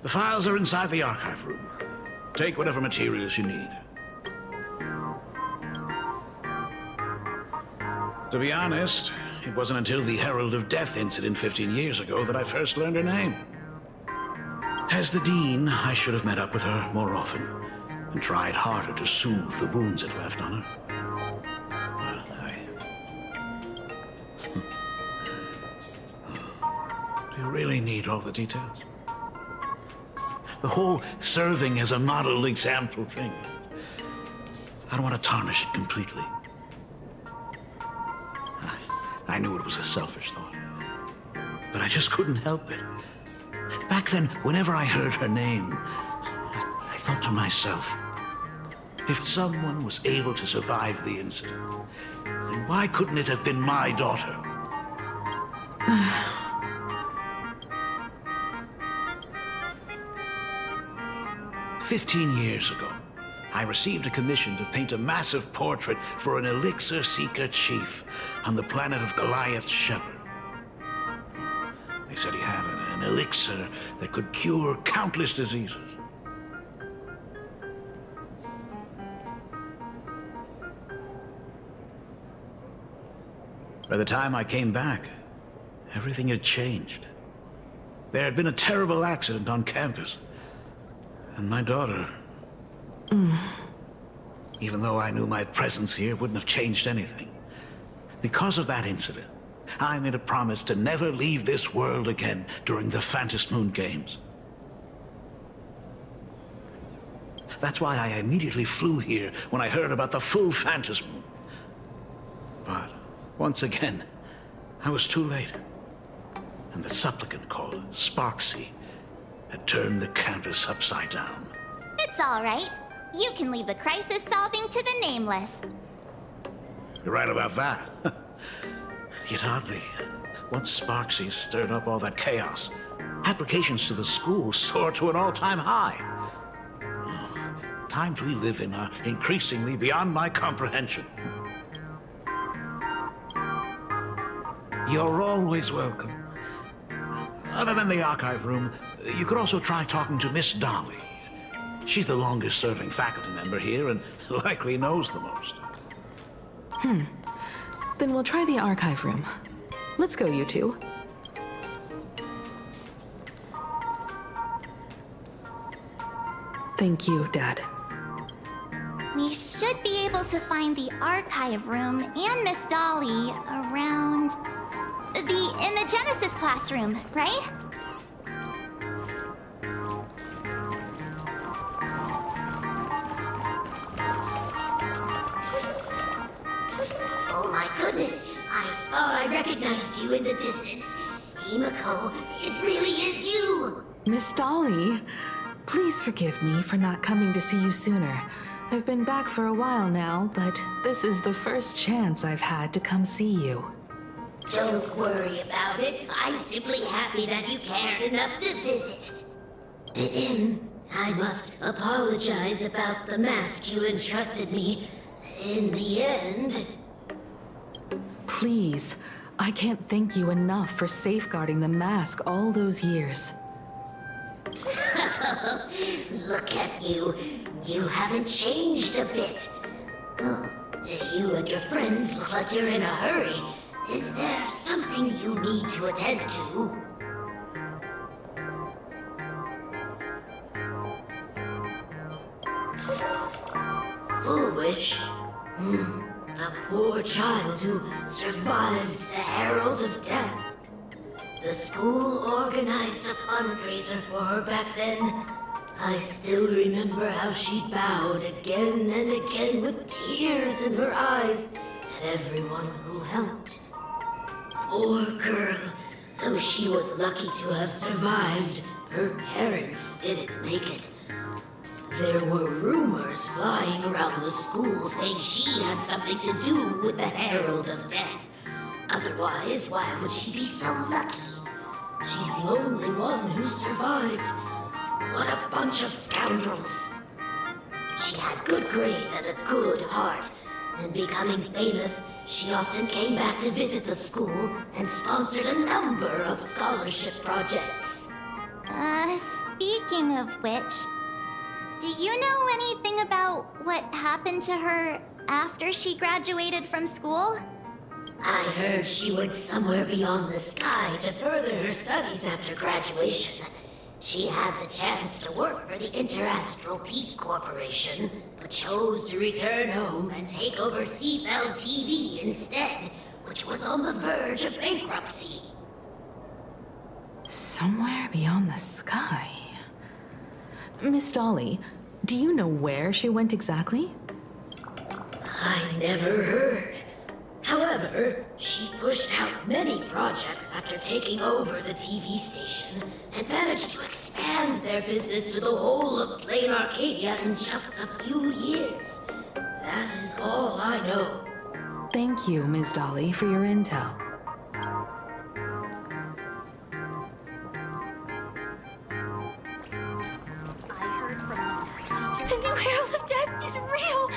The files are inside the archive room. Take whatever materials you need. To be honest, it wasn't until the Herald of Death incident 15 years ago that I first learned her name. As the Dean, I should have met up with her more often and tried harder to soothe the wounds it left on her. Do you really need all the details? The whole serving as a model example thing. I don't want to tarnish it completely. I knew it was a selfish thought, but I just couldn't help it. Back then, whenever I heard her name, I thought to myself, if someone was able to survive the incident, then why couldn't it have been my daughter? 15 years ago, I received a commission to paint a massive portrait for an elixir seeker chief on the planet of Goliath's Shepherd. They said he had an elixir that could cure countless diseases. By the time I came back, everything had changed. There had been a terrible accident on campus. And my daughter... Even though I knew my presence here wouldn't have changed anything, Because of that incident, I made a promise to never leave this world again during the Phantom Moon Games. That's why I immediately flew here when I heard about the full Phantom Moon. But once again, I was too late. And the supplicant called Sparksy had turned the campus upside down. It's all right. You can leave the crisis solving to the Nameless. You're right about that. Yet oddly, once Sparksy stirred up all that chaos, applications to the school soared to an all-time high. Times we live in are increasingly beyond my comprehension. You're always welcome. Other than the archive room, you could also try talking to Miss Dolly. She's the longest-serving faculty member here and likely knows the most. Then we'll try the archive room. Let's go, you two. Thank you, Dad. We should be able to find the archive room and Miss Dolly around in the Genesis classroom, right? Oh my goodness, I thought I recognized you in the distance. Himiko, it really is you! Miss Dolly, please forgive me for not coming to see you sooner. I've been back for a while now, but this is the first chance I've had to come see you. Don't worry about it. I'm simply happy that you cared enough to visit. I must apologize about the mask you entrusted me. In the end... Please, I can't thank you enough for safeguarding the mask all those years. Look at you. You haven't changed a bit. Oh, you and your friends look like you're in a hurry. Is there something you need to attend to? Foolish. A poor child who survived the Herald of Death. The school organized a fundraiser for her back then. I still remember how she bowed again and again with tears in her eyes at everyone who helped. Poor girl. Though she was lucky to have survived, her parents didn't make it. There were rumors flying around the school saying she had something to do with the Herald of Death. Otherwise, why would she be so lucky? She's the only one who survived. What a bunch of scoundrels. She had good grades and a good heart. And becoming famous, she often came back to visit the school and sponsored a number of scholarship projects. Speaking of which, do you know anything about what happened to her after she graduated from school? I heard she went somewhere beyond the sky to further her studies after graduation. She had the chance to work for the Interastral Peace Corporation, but chose to return home and take over Seafeld TV instead, which was on the verge of bankruptcy. Somewhere beyond the sky. Miss Dolly, do you know where she went exactly? I never heard. However, she pushed out many projects after taking over the TV station and managed to expand their business to the whole of Plain Arcadia in just a few years. That is all I know. Thank you, Ms. Dolly, for your intel. The new Herald of Death is real!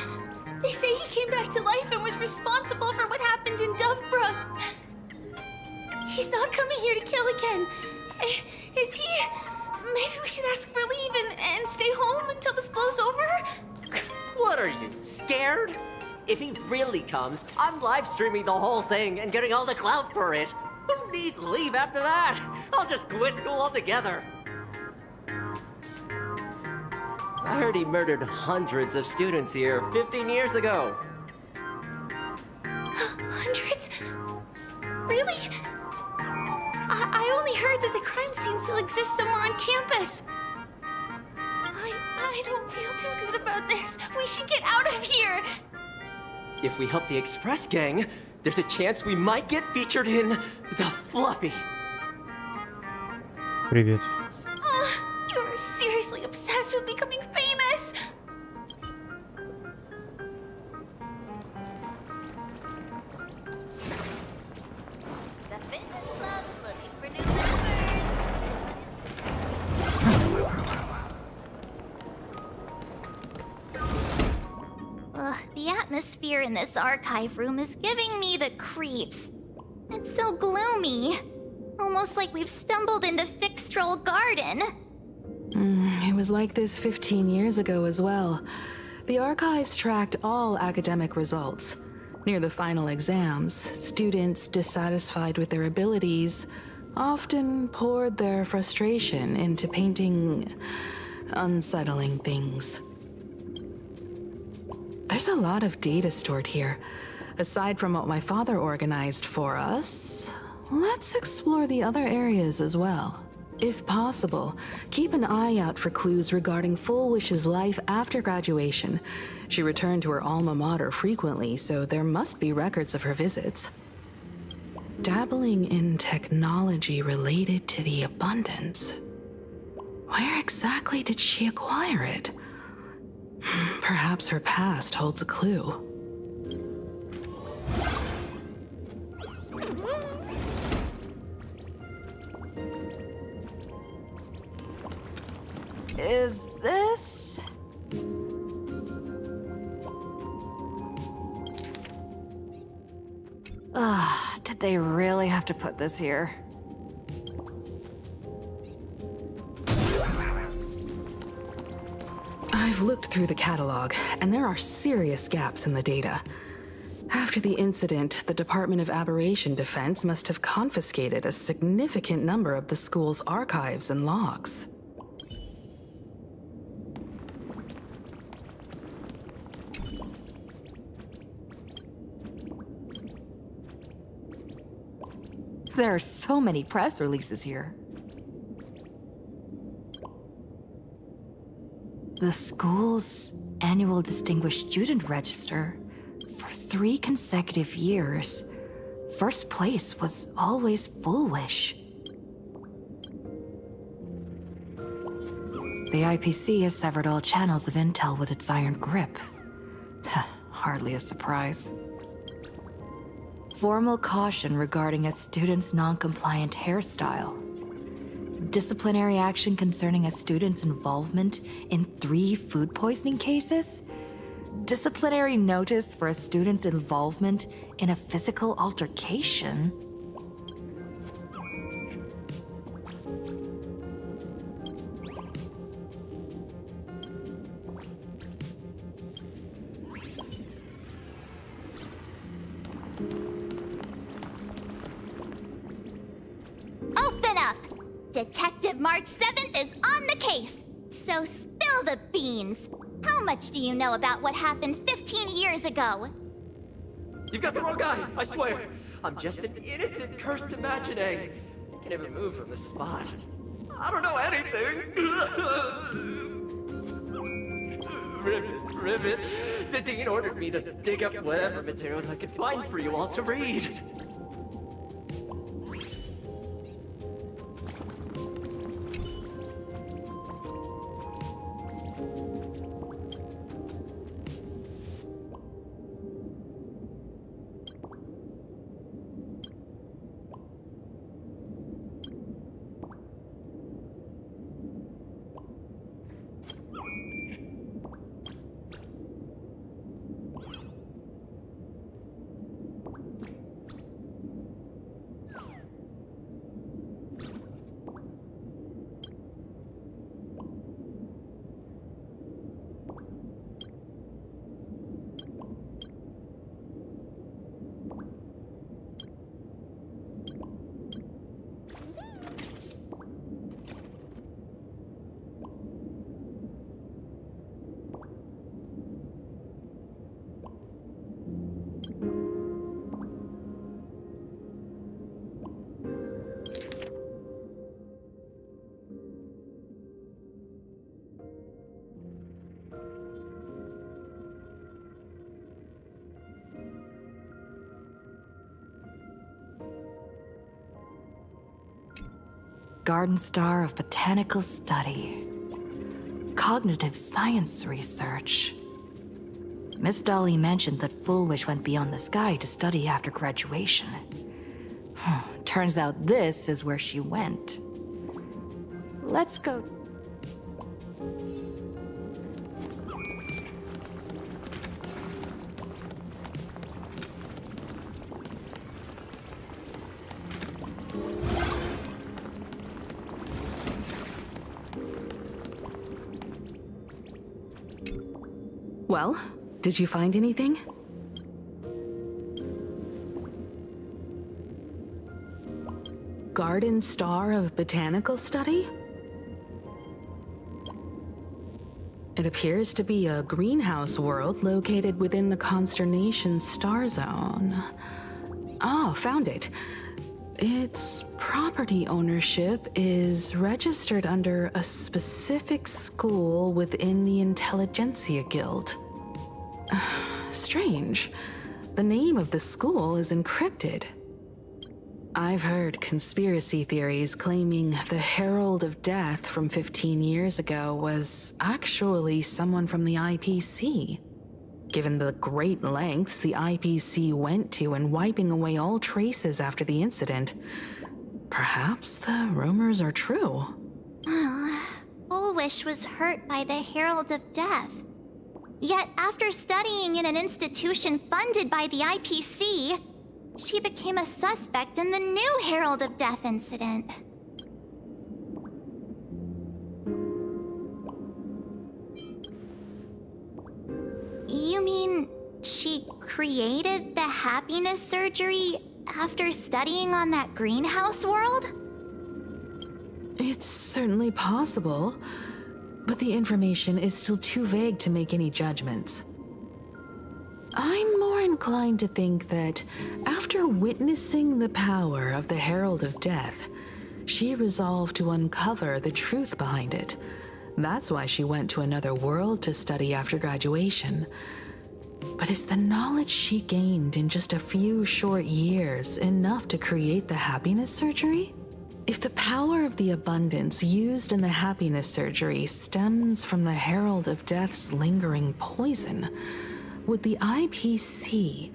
They say he came back to life and was responsible for what happened in Dovebrook. He's not coming here to kill again. Is he? Maybe we should ask for leave and stay home until this blows over? What are you, scared? If he really comes, I'm live streaming the whole thing and getting all the clout for it. Who needs leave after that? I'll just quit school altogether. I heard he murdered hundreds of students here 15 years ago. Hundreds? Really? I only heard that the crime scene still exists somewhere on campus. I don't feel too good about this. We should get out of here. If we help the Express gang, there's a chance we might get featured in The Fluffy. Привет. You are seriously obsessed with becoming famous. The fitness club's looking for new members. Ugh, the atmosphere in this archive room is giving me the creeps. It's so gloomy. Almost like we've stumbled into Fixtroll Garden. It was like this 15 years ago as well. The archives tracked all academic results. Near the final exams, students dissatisfied with their abilities often poured their frustration into painting unsettling things. There's a lot of data stored here. Aside from what my father organized for us, let's explore the other areas as well. If possible, keep an eye out for clues regarding Full Wish's life after graduation. She returned to her alma mater frequently, so there must be records of her visits. Dabbling in technology related to the abundance. Where exactly did she acquire it? Perhaps her past holds a clue. Is this? Ugh, did they really have to put this here? I've looked through the catalog, and there are serious gaps in the data. After the incident, the Department of Aberration Defense must have confiscated a significant number of the school's archives and logs. There are so many press releases here. The school's annual Distinguished Student Register. For 3 consecutive years, first place was always Full Wish. The IPC has severed all channels of intel with its iron grip. Hardly a surprise. Formal caution regarding a student's non-compliant hairstyle. Disciplinary action concerning a student's involvement in 3 food poisoning cases. Disciplinary notice for a student's involvement in a physical altercation. Open up! Detective March 7th is on the case, so spill the beans. How much do you know about what happened 15 years ago? You've got the wrong guy, I swear. I'm just an innocent, cursed imaginee. I can never move from the spot. I don't know anything. Ribbit. The dean ordered me to dig up whatever materials I could find for you all to read. Garden Star of Botanical Study. Cognitive science research. Miss Dolly mentioned that Foolish went beyond the sky to study after graduation. Turns out this is where she went. Let's go. Well, did you find anything? Garden Star of Botanical Study? It appears to be a greenhouse world located within the Consternation Star Zone. Oh, found it. Its property ownership is registered under a specific school within the Intelligentsia Guild. Strange. The name of the school is encrypted. I've heard conspiracy theories claiming the Herald of Death from 15 years ago was actually someone from the IPC. Given the great lengths the IPC went to in wiping away all traces after the incident, perhaps the rumors are true. Foolish was hurt by the Herald of Death. Yet after studying in an institution funded by the IPC, she became a suspect in the new Herald of Death incident. You mean she created the happiness surgery after studying on that greenhouse world? It's certainly possible, but the information is still too vague to make any judgments. I'm more inclined to think that after witnessing the power of the Herald of Death, she resolved to uncover the truth behind it. That's why she went to another world to study after graduation. But is the knowledge she gained in just a few short years enough to create the happiness surgery? If the power of the abundance used in the happiness surgery stems from the Herald of Death's lingering poison, would the IPC,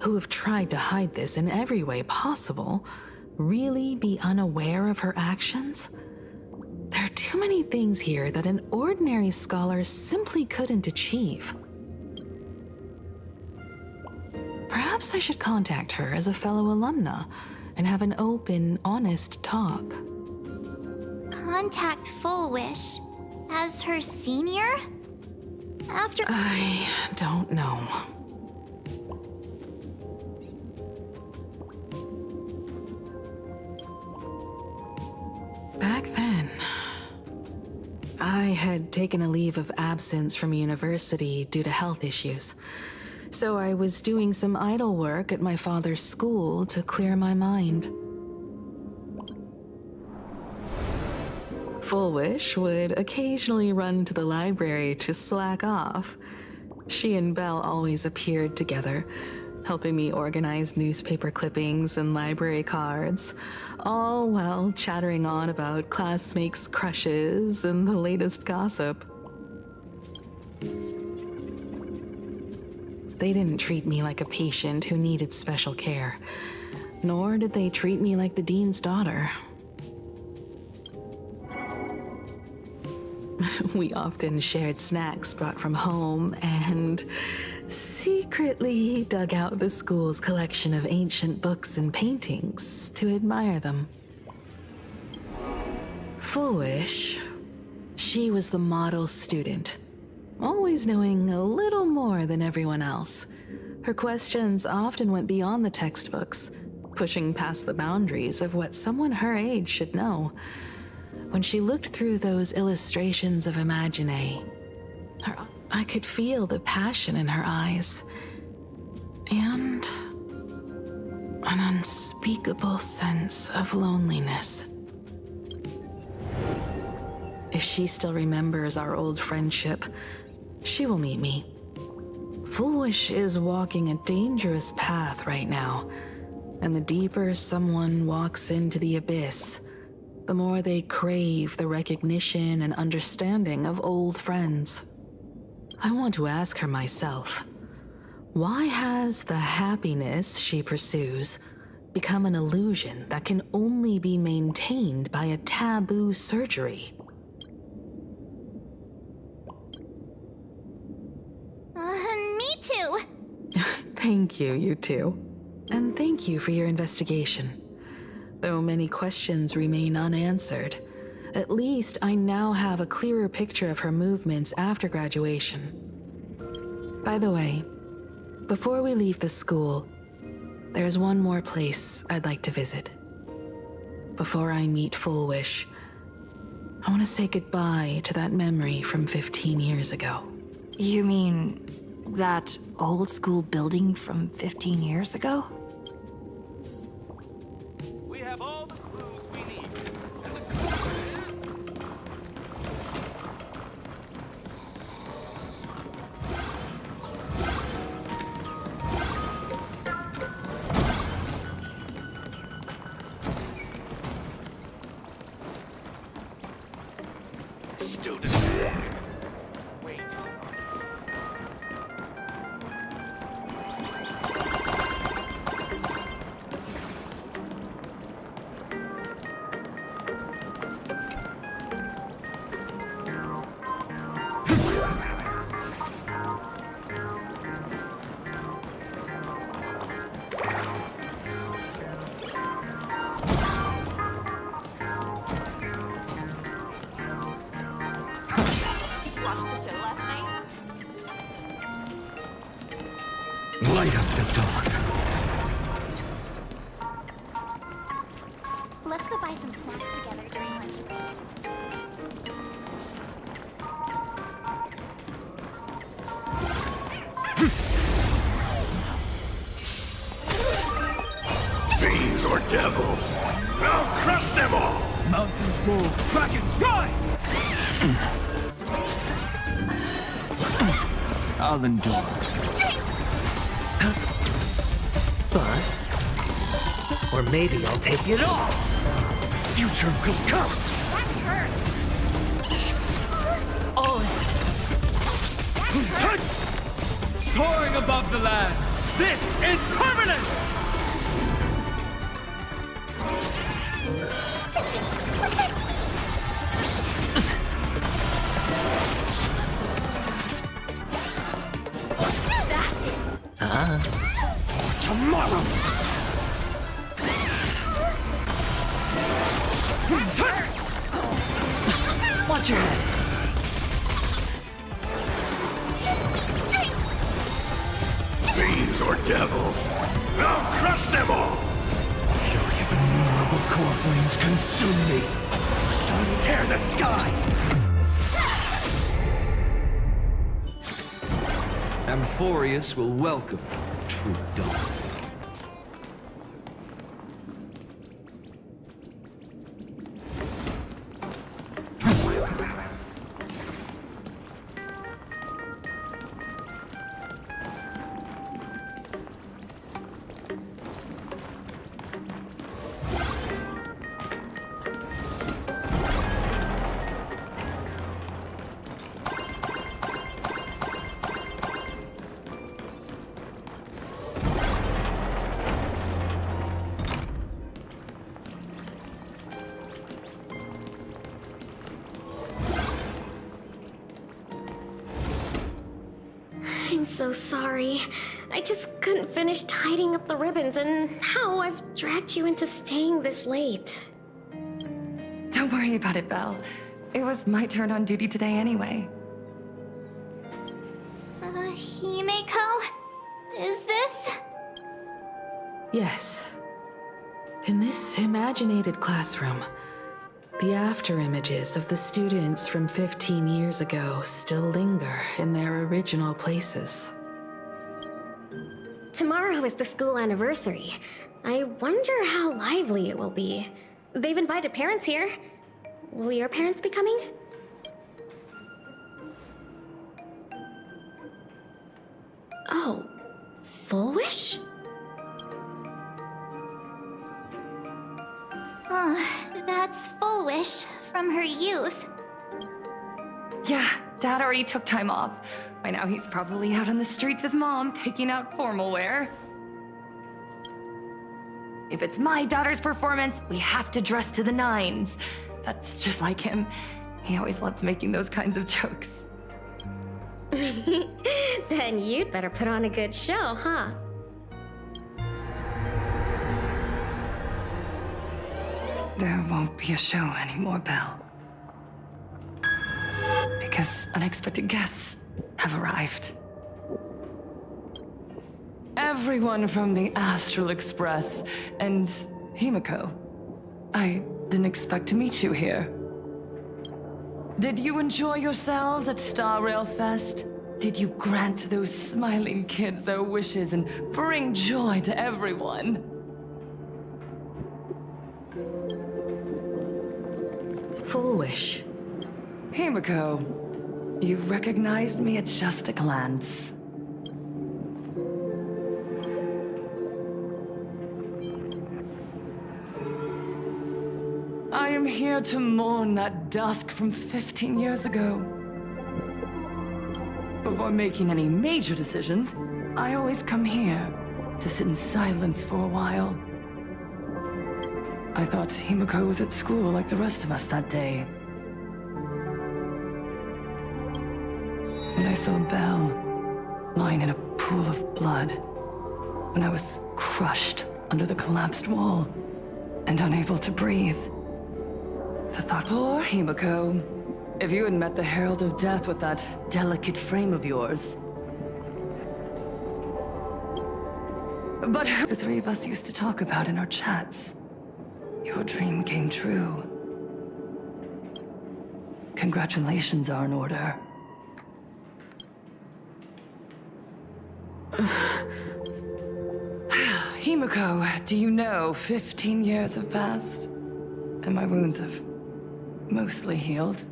who have tried to hide this in every way possible, really be unaware of her actions? There are too many things here that an ordinary scholar simply couldn't achieve. Perhaps I should contact her as a fellow alumna and have an open, honest talk. Contact Foolish as her senior? After— I don't know. Back then, I had taken a leave of absence from university due to health issues. So I was doing some idle work at my father's school to clear my mind. Foolish would occasionally run to the library to slack off. She and Belle always appeared together, helping me organize newspaper clippings and library cards, all while chattering on about classmates' crushes and the latest gossip. They didn't treat me like a patient who needed special care, nor did they treat me like the dean's daughter. We often shared snacks brought from home and secretly dug out the school's collection of ancient books and paintings to admire them. Foolish, she was the model student, always knowing a little more than everyone else. Her questions often went beyond the textbooks, pushing past the boundaries of what someone her age should know. When she looked through those illustrations of Imagine, I could feel the passion in her eyes, and an unspeakable sense of loneliness. If she still remembers our old friendship, she will meet me. Foolish is walking a dangerous path right now, and the deeper someone walks into the abyss, the more they crave the recognition and understanding of old friends. I want to ask her myself, why has the happiness she pursues become an illusion that can only be maintained by a taboo surgery? Me too. Thank you, you two. And thank you for your investigation. Though many questions remain unanswered, at least I now have a clearer picture of her movements after graduation. By the way, before we leave the school, there's one more place I'd like to visit. Before I meet Full Wish, I want to say goodbye to that memory from 15 years ago. You mean that old school building from 15 years ago? We have all the clues we need. Students. Wait. Light up the dark. Let's go buy some snacks together during lunch break. Fiends or devils, I'll crush them all! Mountains roll, dragons rise! I'll endure. Bust. Or maybe I'll take it all. Future will come. That hurt. Oh. Soaring above the lands, this is permanence! Tomorrow. Watch your head. Fiends or devils, I'll crush them all! Fury of innumerable core flames consume me. Sun tear the sky. Amphorius will welcome true dawn. I'm so sorry. I just couldn't finish tidying up the ribbons, and now I've dragged you into staying this late. Don't worry about it, Belle. It was my turn on duty today anyway. Himeko? Is this? Yes. In this imaginated classroom, the after-images of the students from 15 years ago still linger in their original places. Tomorrow is the school anniversary. I wonder how lively it will be. They've invited parents here. Will your parents be coming? Oh, Full Wish? That's Full wish from her youth. Yeah, Dad already took time off. By now he's probably out on the streets with Mom, picking out formal wear. If it's my daughter's performance, we have to dress to the nines. That's just like him. He always loves making those kinds of jokes. Then you'd better put on a good show, huh? There won't be a show anymore, Belle. Because unexpected guests have arrived. Everyone from the Astral Express and Himiko. I didn't expect to meet you here. Did you enjoy yourselves at Star Rail Fest? Did you grant those smiling kids their wishes and bring joy to everyone? Full wish. Himiko, you recognized me at just a glance. I am here to mourn that dusk from 15 years ago. Before making any major decisions, I always come here to sit in silence for a while. I thought Himiko was at school like the rest of us that day. When I saw Belle lying in a pool of blood, when I was crushed under the collapsed wall and unable to breathe, the thought, poor Himiko, if you had met the Herald of Death with that delicate frame of yours. But the three of us used to talk about in our chats. Your dream came true. Congratulations are in order. Himiko, do you know 15 years have passed? And my wounds have mostly healed.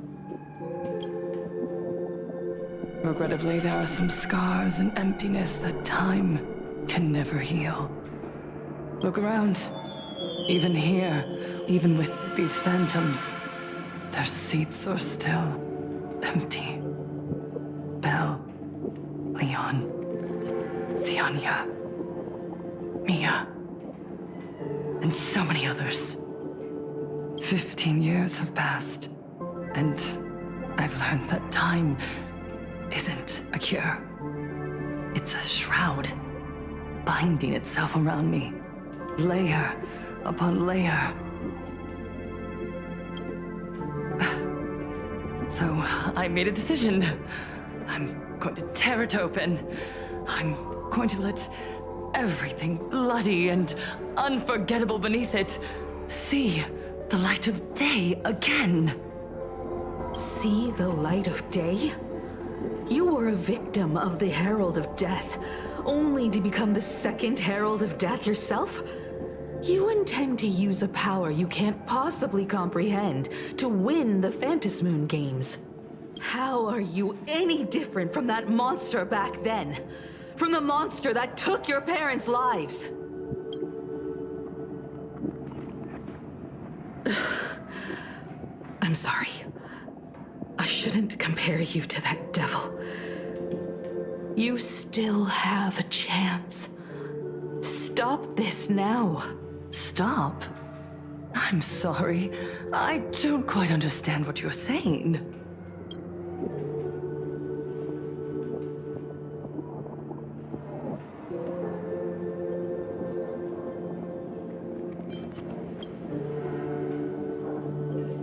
Regrettably, there are some scars and emptiness that time can never heal. Look around. Even here, even with these phantoms, their seats are still empty. Belle, Leon, Ziania, Mia, and so many others. 15 years have passed, and I've learned that time isn't a cure. It's a shroud, binding itself around me, layer upon layer. So I made a decision. I'm going to tear it open. I'm going to let everything bloody and unforgettable beneath it see the light of day again. See the light of day? You were a victim of the Herald of Death, only to become the second Herald of Death yourself? You intend to use a power you can't possibly comprehend to win the Phantasmoon Games. How are you any different from that monster back then? From the monster that took your parents' lives? I'm sorry. I shouldn't compare you to that devil. You still have a chance. Stop this now. Stop? I'm sorry. I don't quite understand what you're saying.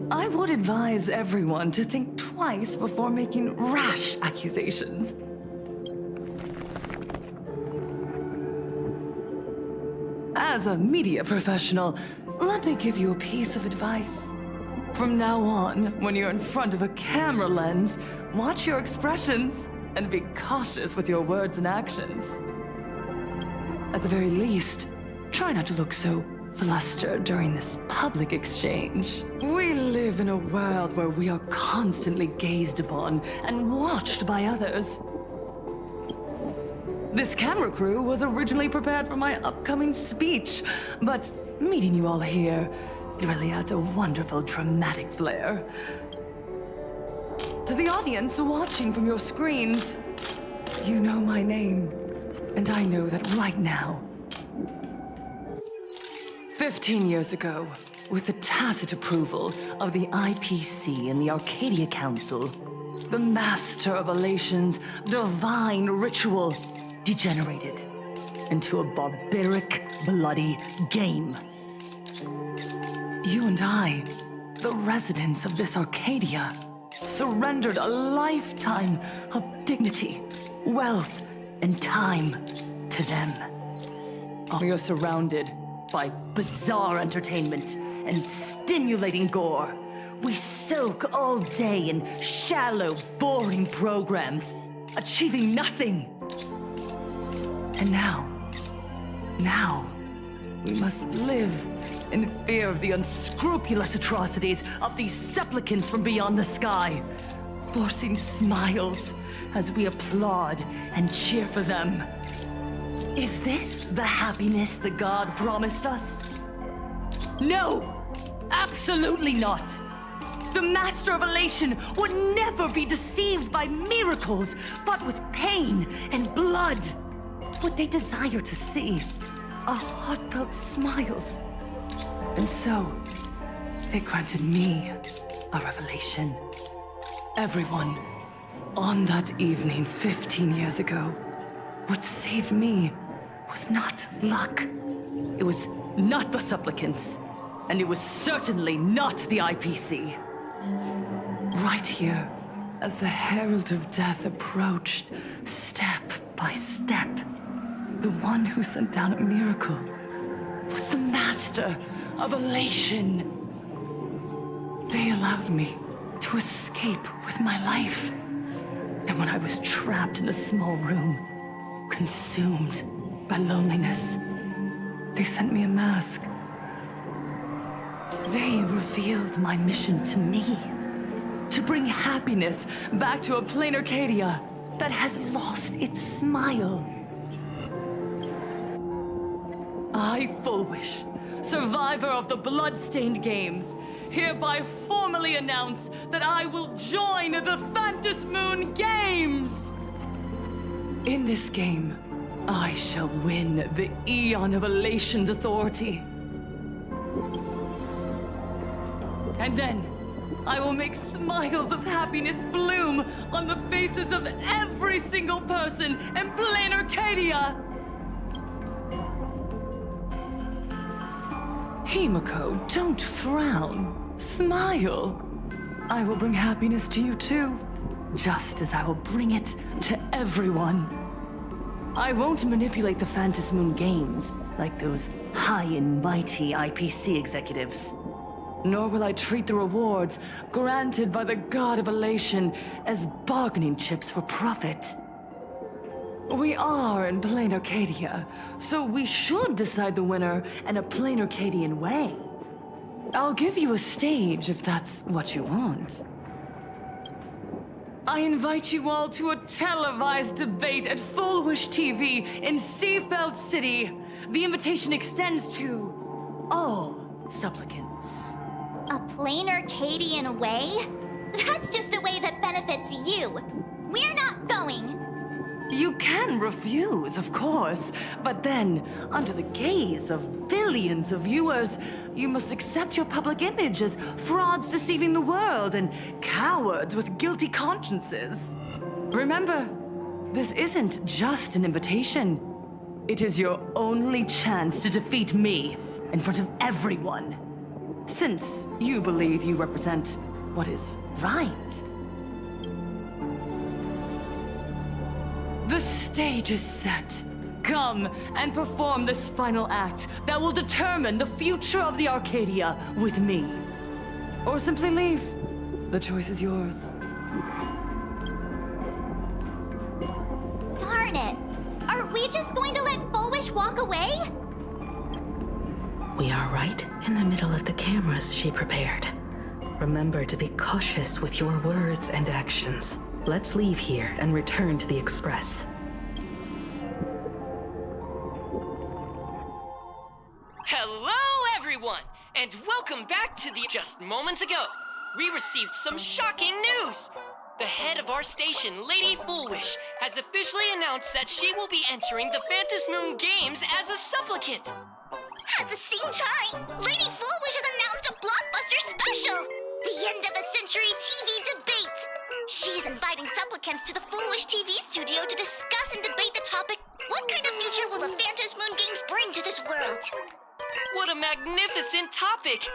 I would advise everyone to think twice before making rash accusations. As a media professional, let me give you a piece of advice. From now on, when you're in front of a camera lens, watch your expressions and be cautious with your words and actions. At the very least, try not to look so flustered during this public exchange. We live in a world where we are constantly gazed upon and watched by others. This camera crew was originally prepared for my upcoming speech, but meeting you all here, It really adds a wonderful dramatic flair. To the audience watching from your screens, you know my name, and I know that right now. 15 years ago, with the tacit approval of the IPC and the Arcadia Council, the Master of Elation's divine ritual degenerated into a barbaric, bloody game. You and I, the residents of this Arcadia, surrendered a lifetime of dignity, wealth, and time to them. We are surrounded by bizarre entertainment and stimulating gore. We soak all day in shallow, boring programs, achieving nothing. And now, we must live in fear of the unscrupulous atrocities of these supplicants from beyond the sky, forcing smiles as we applaud and cheer for them. Is this the happiness that God promised us? No! Absolutely not! The Master of Elation would never be deceived by miracles, but with pain and blood. What they desire to see are heartfelt smiles. And so, they granted me a revelation. Everyone, on that evening 15 years ago, what saved me was not luck. It was not the supplicants, and it was certainly not the IPC. Right here, as the Herald of Death approached, step by step, the one who sent down a miracle was the Master of Elation. They allowed me to escape with my life. And when I was trapped in a small room, consumed by loneliness, they sent me a mask. They revealed my mission to me, to bring happiness back to a plain Arcadia that has lost its smile. I, Fullwish, survivor of the Bloodstained Games, hereby formally announce that I will join the Phantasmoon Games! In this game, I shall win the Eon of Elation's authority. And then, I will make smiles of happiness bloom on the faces of every single person in plain Arcadia! Himiko, don't frown. Smile. I will bring happiness to you too, just as I will bring it to everyone. I won't manipulate the Phantasmoon Games like those high and mighty IPC executives. Nor will I treat the rewards granted by the God of Elation as bargaining chips for profit. We are in plain Arcadia, so we should decide the winner in a plain Arcadian way. I'll give you a stage if that's what you want. I invite you all to a televised debate at Fullwish TV in Seafeld City. The invitation extends to all supplicants. A plain Arcadian way? That's just a way that benefits you. We're not going. You can refuse, of course, but then, under the gaze of billions of viewers, you must accept your public image as frauds deceiving the world and cowards with guilty consciences. Remember, this isn't just an invitation. It is your only chance to defeat me in front of everyone. Since you believe you represent what is right. The stage is set. Come and perform this final act that will determine the future of the Arcadia with me. Or simply leave. The choice is yours. Darn it! Are we just going to let Fullwish walk away? We are right in the middle of the cameras she prepared. Remember to be cautious with your words and actions. Let's leave here and return to the Express. Hello, everyone, and welcome back to the... Just moments ago, we received some shocking news. The head of our station, Lady Foolish, has officially announced that she will be entering the Phantom Moon Games as a supplicant. At the same time, Lady Foolish has announced a blockbuster special! The end of a century TV debate! She's inviting supplicants to the Foolish TV studio to discuss and debate the topic, what kind of future will the Phantom Moon Games bring to this world? What a magnificent topic!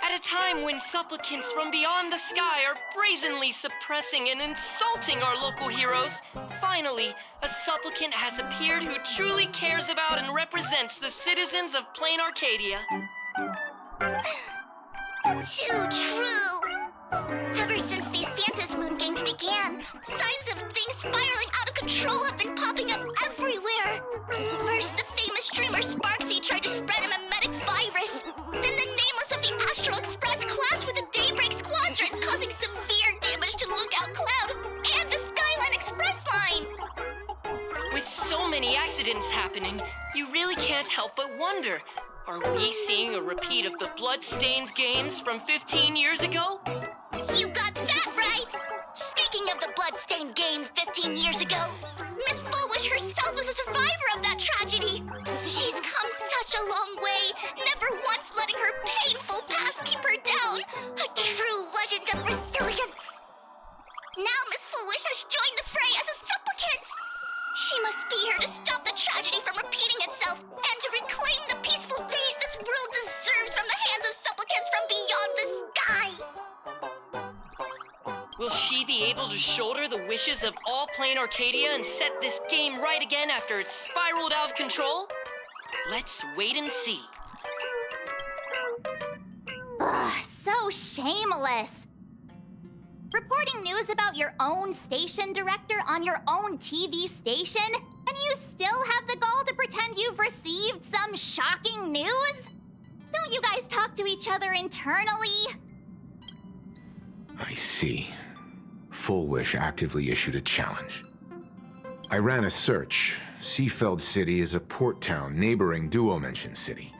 At a time when supplicants from beyond the sky are brazenly suppressing and insulting our local heroes, finally, a supplicant has appeared who truly cares about and represents the citizens of Plain Arcadia. Too true! Ever since these Phantom Moon Games began, signs of things spiraling out of control have been popping up everywhere! First, the famous streamer Sparksy tried to spread a mimetic virus. Then the nameless of the Astral Express clashed with the Daybreak Squadron, causing severe damage to Lookout Cloud and the Skyline Express line! With so many accidents happening, you really can't help but wonder, are we seeing a repeat of the Bloodstained games from 15 years ago? You got that right! Speaking of the Bloodstained games 15 years ago, Miss Foolish herself was a survivor of that tragedy. She's come such a long way, never once letting her painful past keep her down. A true legend of resilience. Now Miss Foolish has joined the fray as a supplicant. She must be here to stop the tragedy from repeating itself and to reclaim the peaceful days this world deserves from the hands of supplicants from beyond the sky. Will she be able to shoulder the wishes of all Plain Arcadia and set this game right again after it's spiraled out of control? Let's wait and see. Ugh, so shameless. Reporting news about your own station director on your own TV station, and you still have the gall to pretend you've received some shocking news? Don't you guys talk to each other internally? I see. Full Wish actively issued a challenge. I ran a search. Seafeld City is a port town neighboring Duo-Mention City.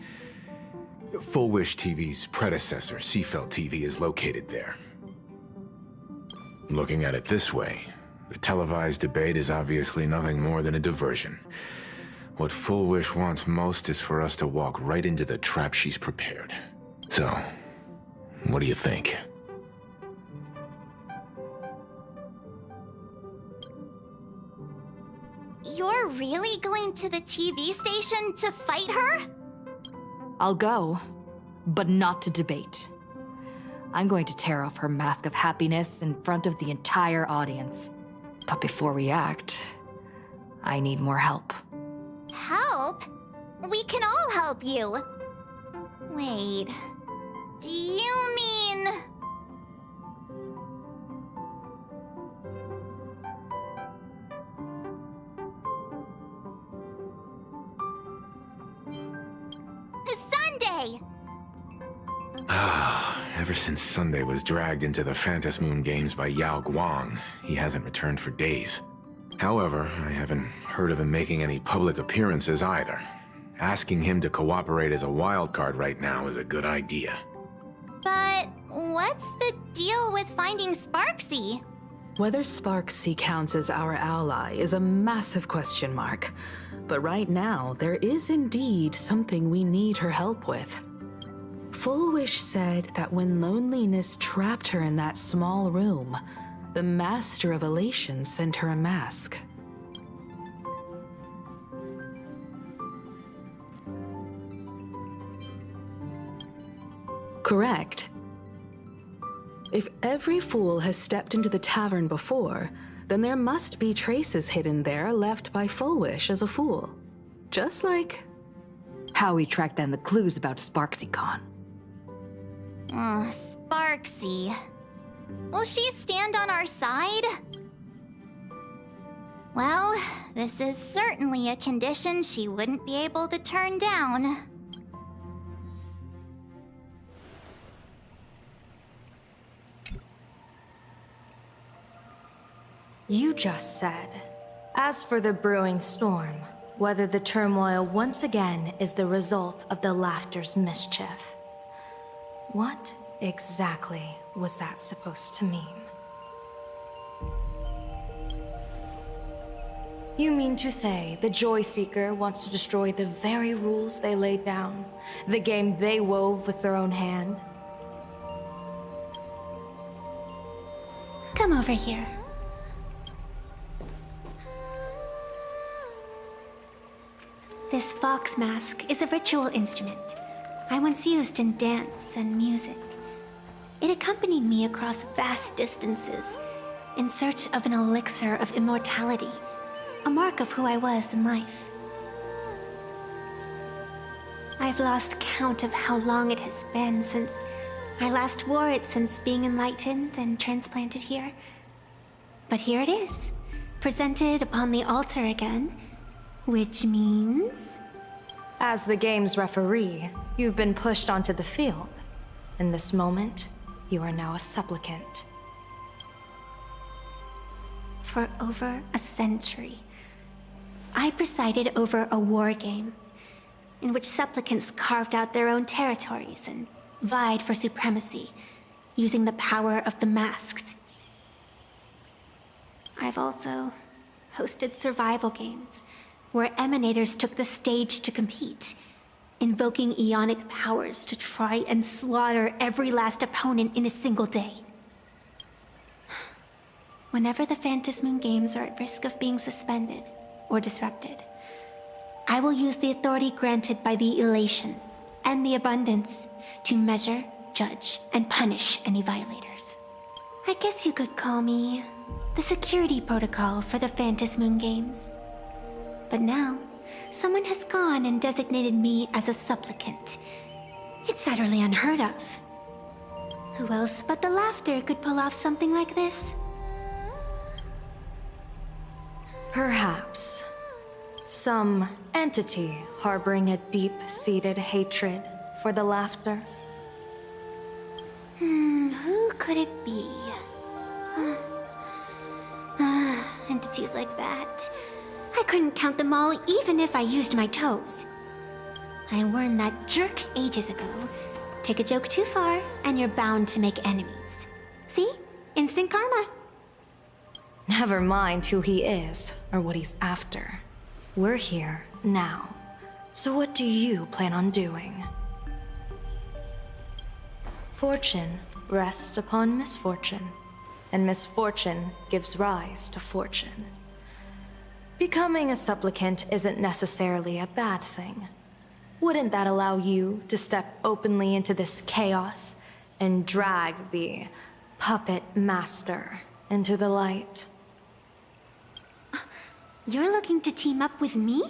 Full Wish TV's predecessor, Seafeld TV, is located there. Looking at it this way, the televised debate is obviously nothing more than a diversion. What Full Wish wants most is for us to walk right into the trap she's prepared. So, what do you think? You're really going to the TV station to fight her? I'll go, but not to debate. I'm going to tear off her mask of happiness in front of the entire audience. But before we act, I need more help. Help? We can all help you. Wait, do you mean... Sunday! Ever since Sunday was dragged into the Phantom Moon Games by Yao Guang, he hasn't returned for days. However, I haven't heard of him making any public appearances either. Asking him to cooperate as a wildcard right now is a good idea. But what's the deal with finding Sparksy? Whether Sparksy counts as our ally is a massive question mark. But right now, there is indeed something we need her help with. Full Wish said that when loneliness trapped her in that small room, the Master of Elation sent her a mask. Correct. If every fool has stepped into the tavern before, then there must be traces hidden there left by Full Wish as a fool. Just like how we tracked down the clues about SparksyCon. Sparksy. Will she stand on our side? Well, this is certainly a condition she wouldn't be able to turn down. You just said. As for the brewing storm, whether the turmoil once again is the result of the Laughter's mischief. What exactly was that supposed to mean? You mean to say the Joy Seeker wants to destroy the very rules they laid down? The game they wove with their own hand? Come over here. This fox mask is a ritual instrument I once used in dance and music. It accompanied me across vast distances in search of an elixir of immortality, a mark of who I was in life. I've lost count of how long it has been since I last wore it since being enlightened and transplanted here. But here it is, presented upon the altar again, which means... As the game's referee, you've been pushed onto the field. In this moment, you are now a supplicant. For over a century, I presided over a war game in which supplicants carved out their own territories and vied for supremacy, using the power of the masks. I've also hosted survival games where emanators took the stage to compete, invoking eonic powers to try and slaughter every last opponent in a single day. Whenever the Phantasmoon games are at risk of being suspended or disrupted, I will use the authority granted by the elation and the abundance to measure, judge, and punish any violators. I guess you could call me the security protocol for the Phantasmoon games. But now, someone has gone and designated me as a supplicant. It's utterly unheard of. Who else but the Laughter could pull off something like this? Perhaps. Some entity harboring a deep-seated hatred for the Laughter. Who could it be? Entities like that. I couldn't count them all even if I used my toes. I learned that jerk ages ago. Take a joke too far, and you're bound to make enemies. See? Instant karma. Never mind who he is, or what he's after. We're here, now. So what do you plan on doing? Fortune rests upon misfortune, and misfortune gives rise to fortune. Becoming a supplicant isn't necessarily a bad thing. Wouldn't that allow you to step openly into this chaos and drag the puppet master into the light? You're looking to team up with me?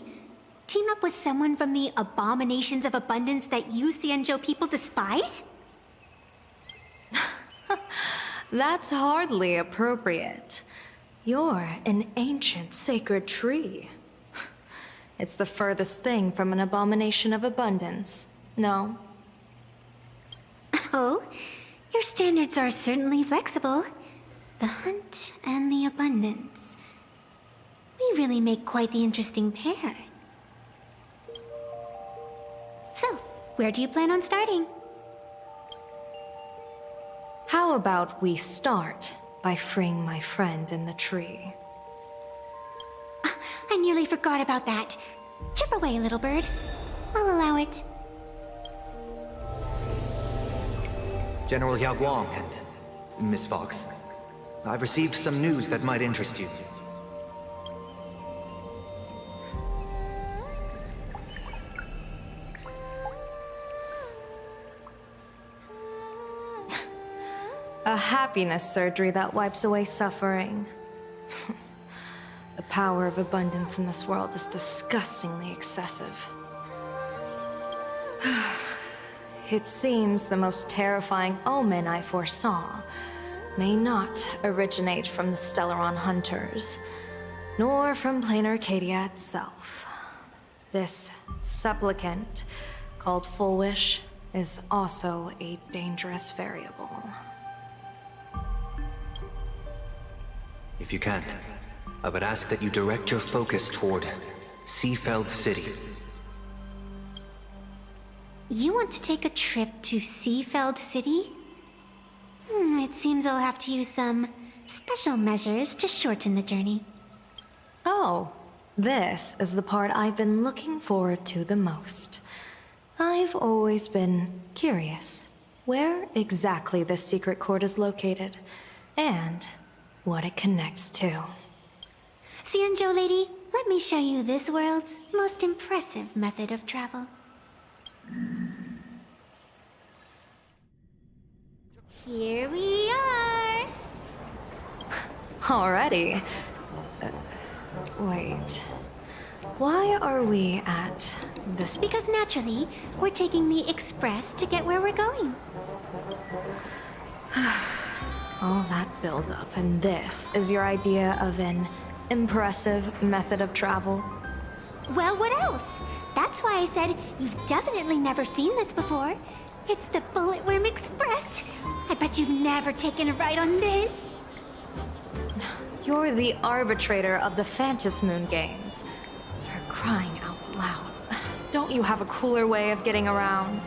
Team up with someone from the abominations of abundance that you Xianzhou people despise? That's hardly appropriate. You're an ancient sacred tree. It's the furthest thing from an abomination of abundance, no? Oh, your standards are certainly flexible. The hunt and the abundance. We really make quite the interesting pair. So, where do you plan on starting? How about we start by freeing my friend in the tree? I nearly forgot about that. Chip away, little bird. I'll allow it. General Yao Guang and Miss Fox, I've received some news that might interest you. A happiness surgery that wipes away suffering. The power of abundance in this world is disgustingly excessive. It seems the most terrifying omen I foresaw may not originate from the Stellaron hunters, nor from plain Arcadia itself. This supplicant, called Full Wish, is also a dangerous variable. If you can, I would ask that you direct your focus toward Seafeld City. You want to take a trip to Seafeld City? It seems I'll have to use some special measures to shorten the journey. Oh, this is the part I've been looking forward to the most. I've always been curious where exactly this secret court is located, and what it connects to. Xianzhou lady, let me show you this world's most impressive method of travel. Here we are! Already? Wait. Why are we at this? Because naturally, we're taking the express to get where we're going. All that build-up, and this is your idea of an impressive method of travel? Well, what else? That's why I said you've definitely never seen this before. It's the Bullet Worm Express. I bet you've never taken a ride on this. You're the arbitrator of the Phantom Moon games. For crying out loud. Don't you have a cooler way of getting around?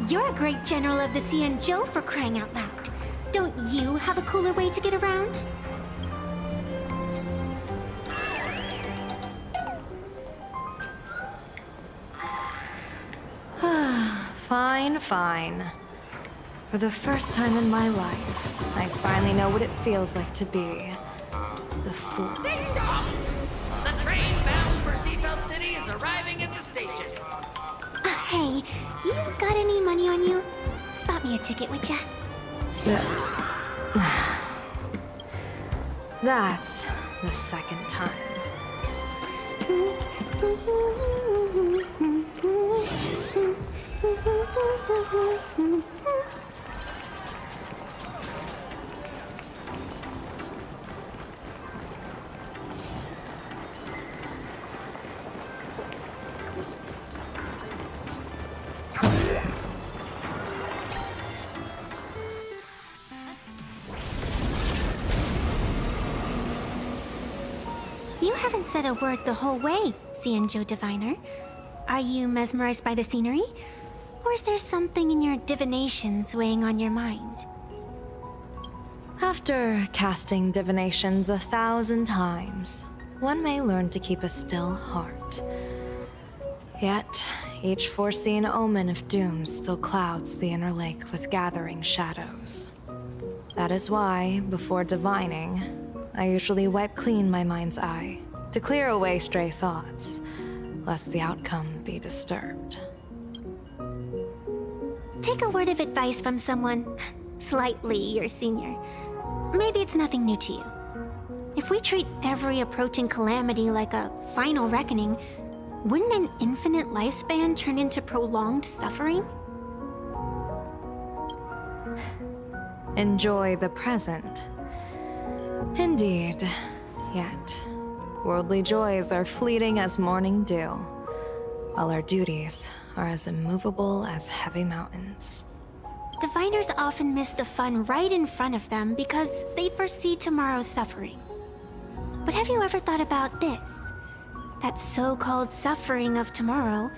You're a great general of the Xianzhou, for crying out loud. Don't you have a cooler way to get around? Fine, fine. For the first time in my life, I finally know what it feels like to be the fool. Ding dong! The train bound for Seatbelt City is arriving at the station. Hey, you got any money on you? Spot me a ticket, would ya? That's the second time. You haven't said a word the whole way, Xianzhou Diviner. Are you mesmerized by the scenery? Or is there something in your divinations weighing on your mind? After casting divinations 1,000 times, one may learn to keep a still heart. Yet, each foreseen omen of doom still clouds the inner lake with gathering shadows. That is why, before divining, I usually wipe clean my mind's eye to clear away stray thoughts, lest the outcome be disturbed. Take a word of advice from someone slightly your senior. Maybe it's nothing new to you. If we treat every approaching calamity like a final reckoning, wouldn't an infinite lifespan turn into prolonged suffering? Enjoy the present. Indeed. Yet, worldly joys are fleeting as morning dew, while our duties are as immovable as heavy mountains. Diviners often miss the fun right in front of them because they foresee tomorrow's suffering. But have you ever thought about this? That so-called suffering of tomorrow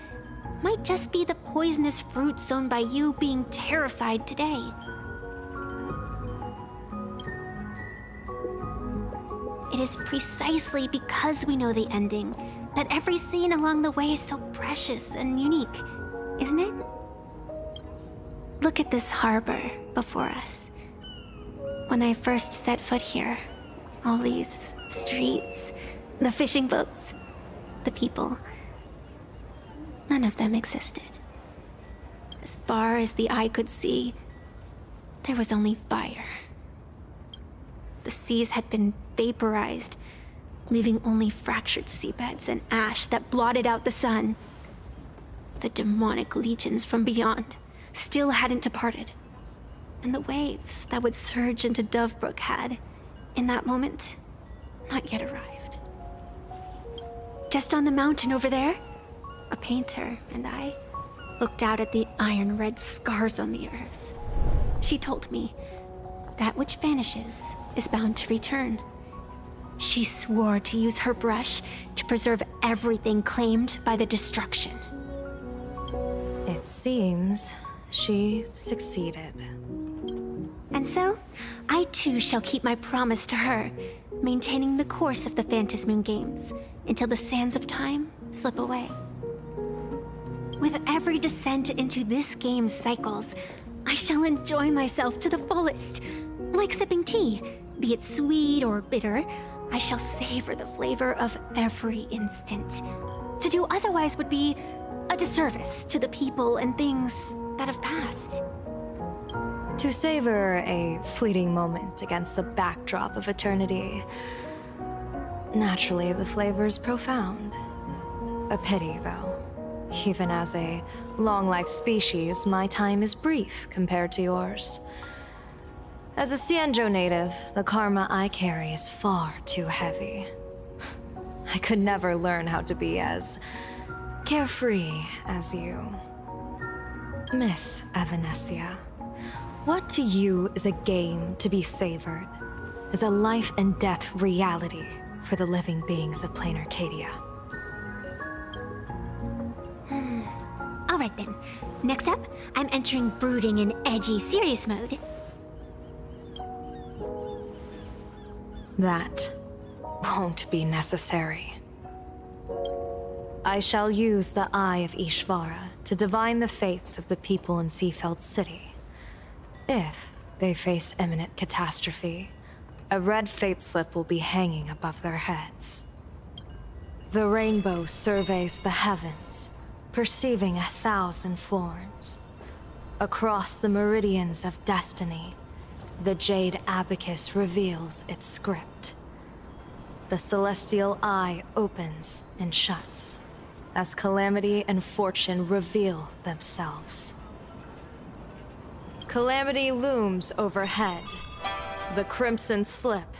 might just be the poisonous fruit sown by you being terrified today. It is precisely because we know the ending that every scene along the way is so precious and unique, isn't it? Look at this harbor before us. When I first set foot here, all these streets, the fishing boats, the people, none of them existed. As far as the eye could see, there was only fire. The seas had been vaporized, leaving only fractured seabeds and ash that blotted out the sun. The demonic legions from beyond still hadn't departed, and the waves that would surge into Dovebrook had, in that moment, not yet arrived. Just on the mountain over there, a painter and I looked out at the iron-red scars on the earth. She told me, that which vanishes is bound to return. She swore to use her brush to preserve everything claimed by the destruction. It seems she succeeded. And And so, I too shall keep my promise to her, maintaining the course of the Phantasmoon Games until the sands of time slip away. With every descent into this game's cycles, I shall enjoy myself to the fullest. Like sipping tea, be it sweet or bitter, I shall savor the flavor of every instant. To do otherwise would be a disservice to the people and things that have passed. To savor a fleeting moment against the backdrop of eternity. Naturally, the flavor is profound. A pity, though. Even as a long-life species, my time is brief compared to yours. As a Xianzhou native, the karma I carry is far too heavy. I could never learn how to be as carefree as you. Miss Evanescia, what to you is a game to be savored? Is a life and death reality for the living beings of Plain Arcadia? Alright then. Next up, I'm entering brooding and edgy serious mode. That won't be necessary. I shall use the Eye of Ishvara to divine the fates of the people in Seafeld City. If they face imminent catastrophe, a red fate slip will be hanging above their heads. The rainbow surveys the heavens, perceiving 1,000 forms. Across the meridians of destiny, the Jade Abacus reveals its script. The celestial eye opens and shuts, as calamity and fortune reveal themselves. Calamity looms overhead. The crimson slip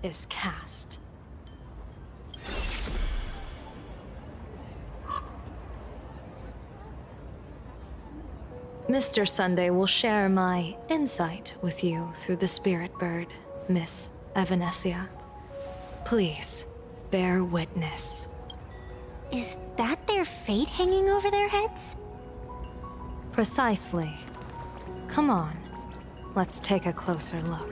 is cast. Mr. Sunday will share my insight with you through the spirit bird, Miss Evanescia. Please, bear witness. Is that their fate hanging over their heads? Precisely. Come on, let's take a closer look.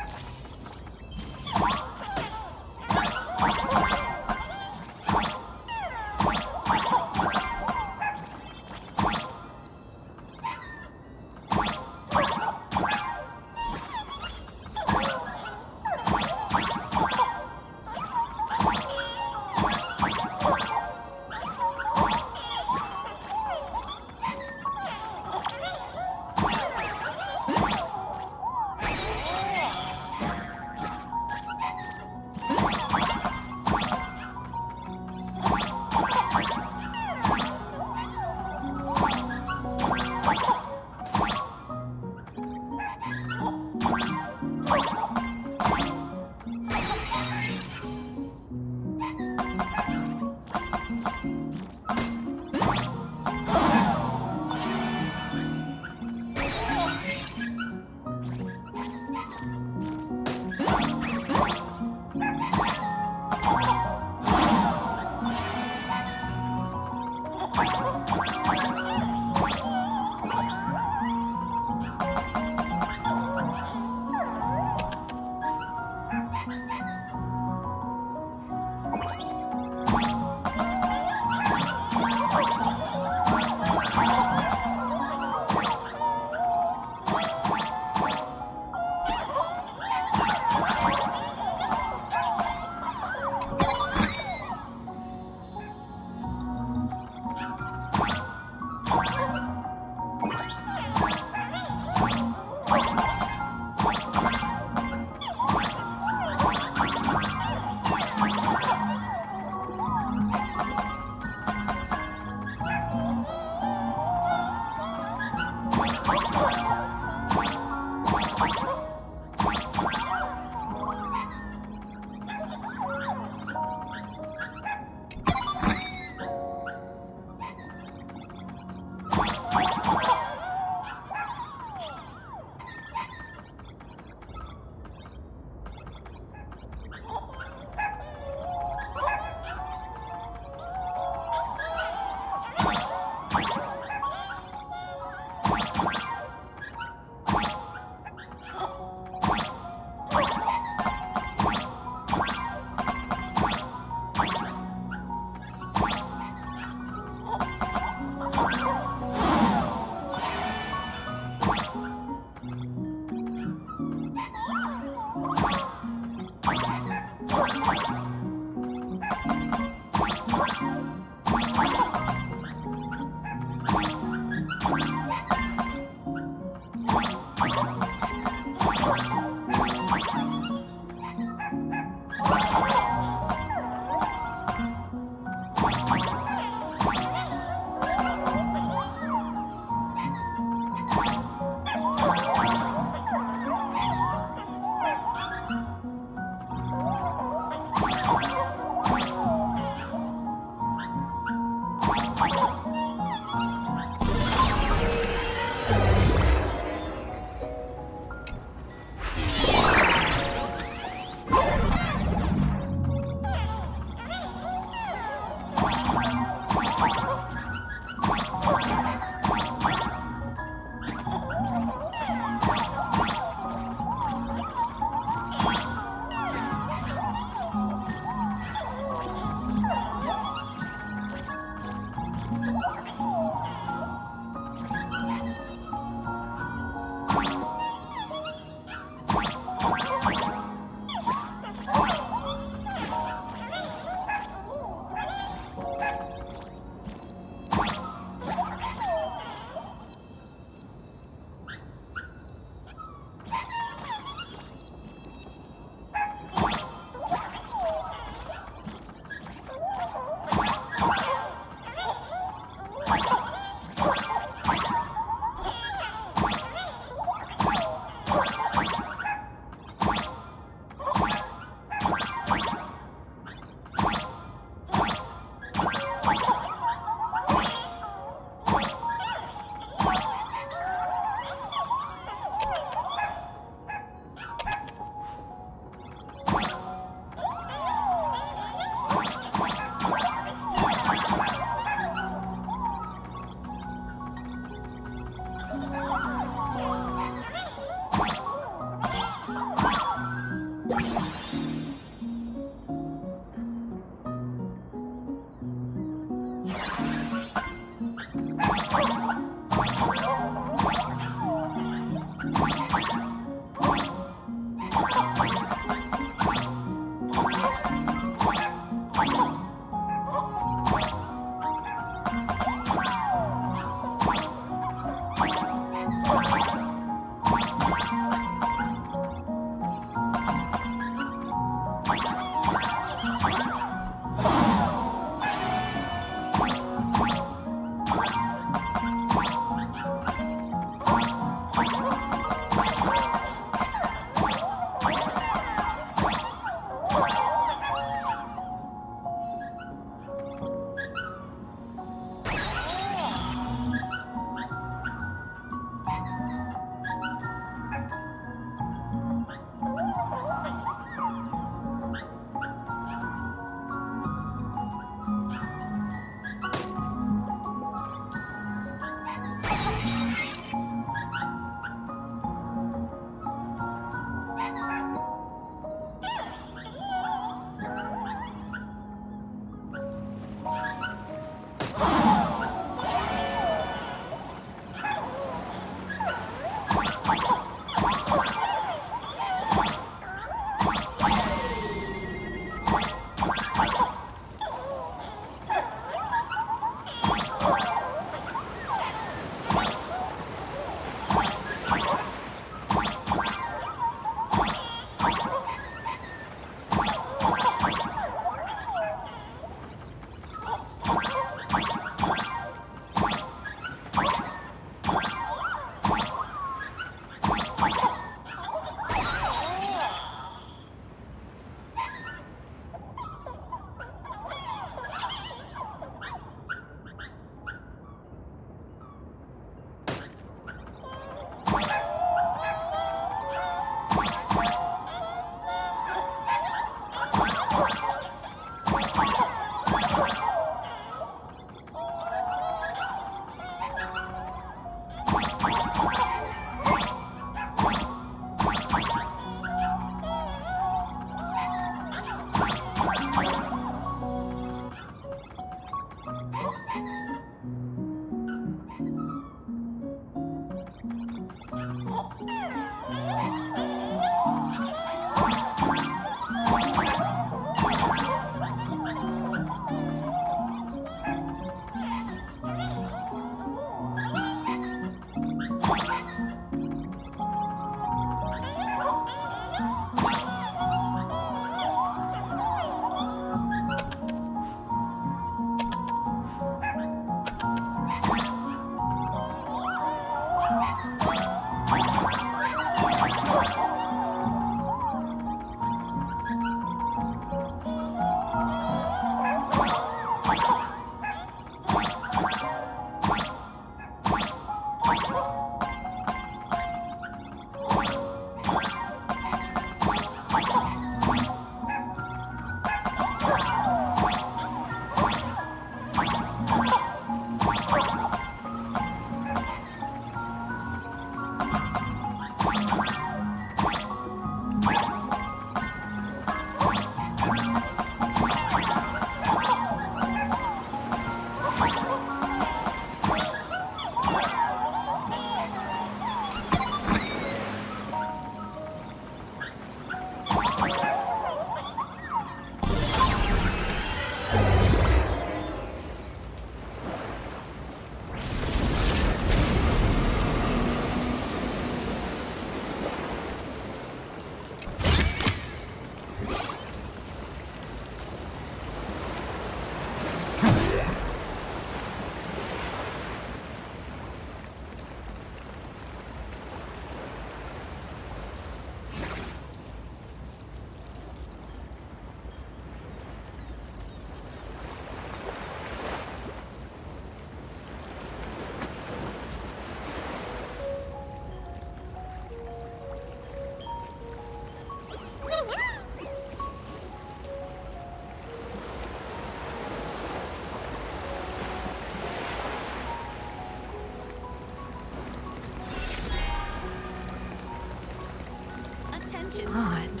Odd.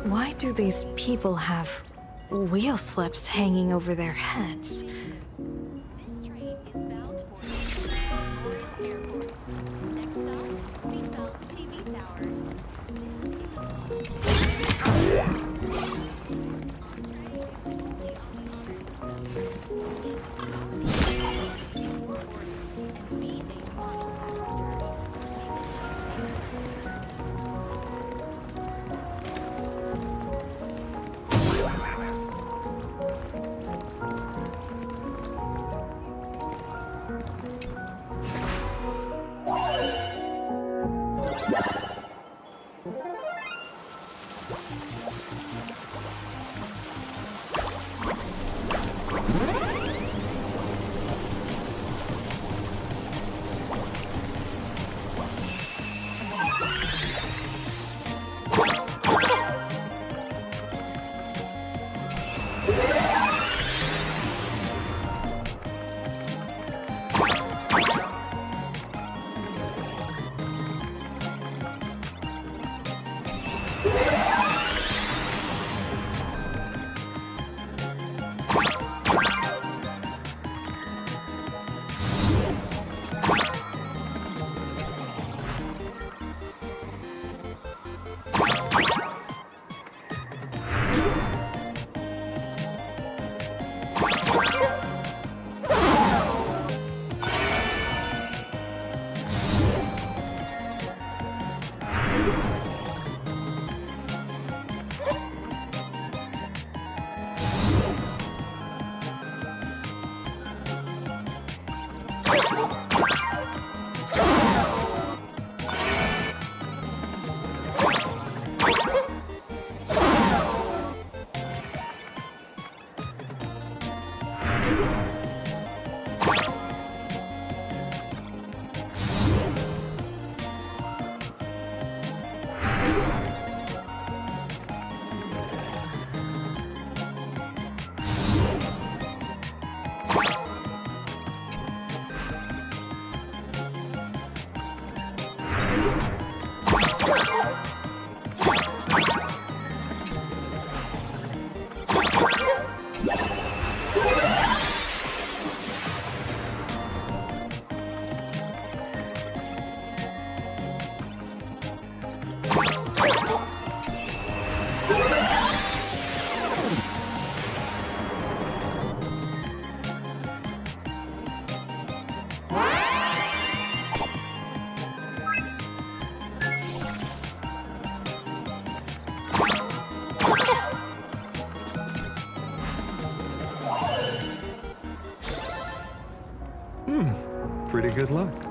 Why do these people have wheel slips hanging over their heads? Very good luck.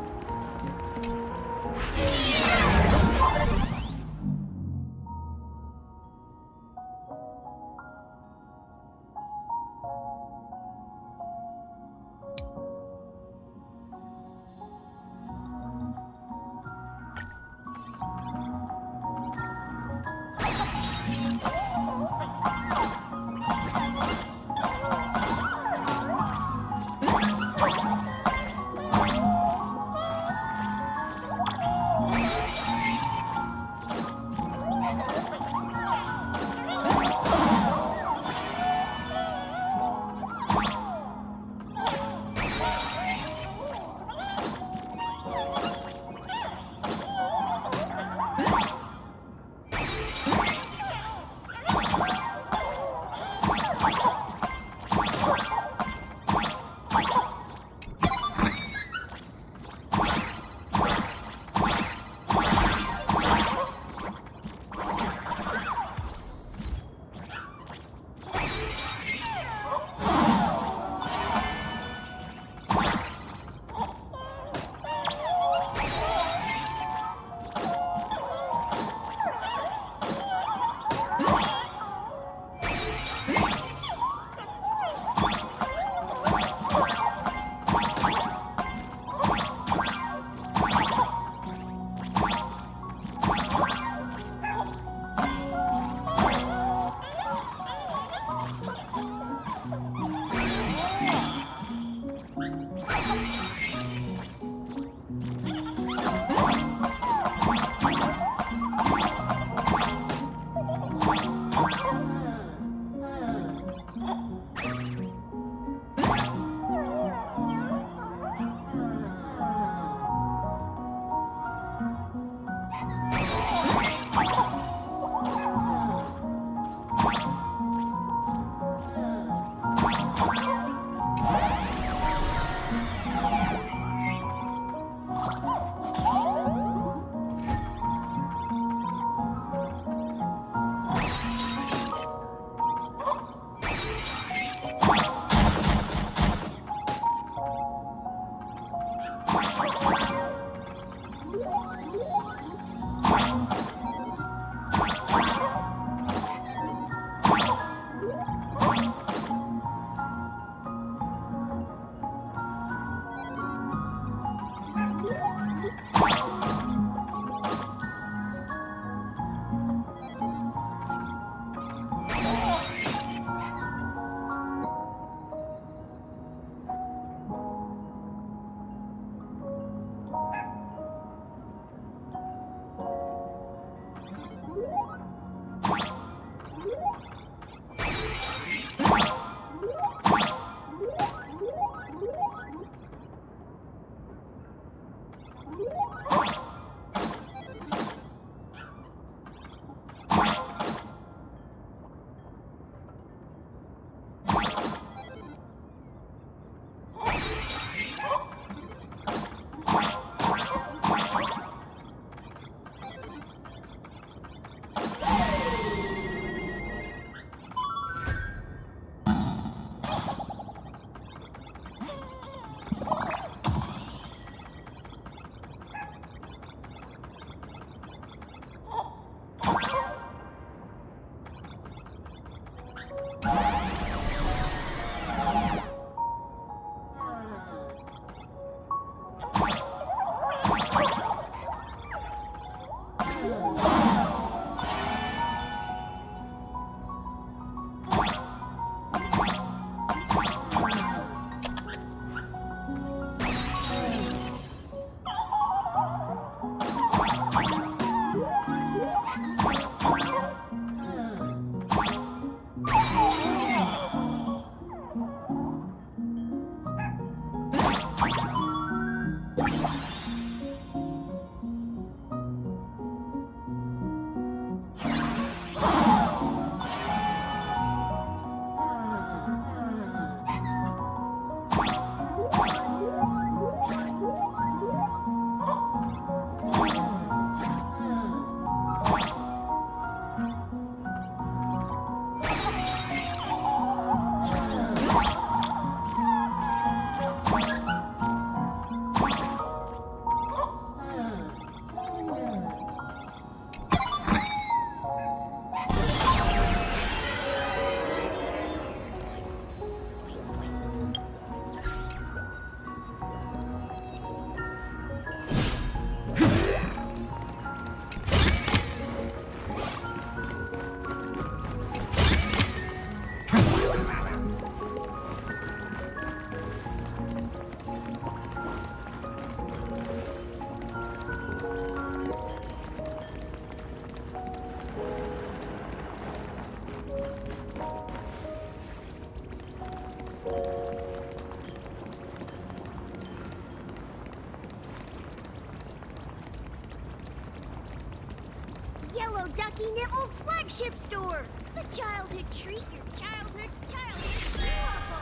Hello, Ducky Nibble's flagship store! The childhood treat your childhood's childhood grew up on!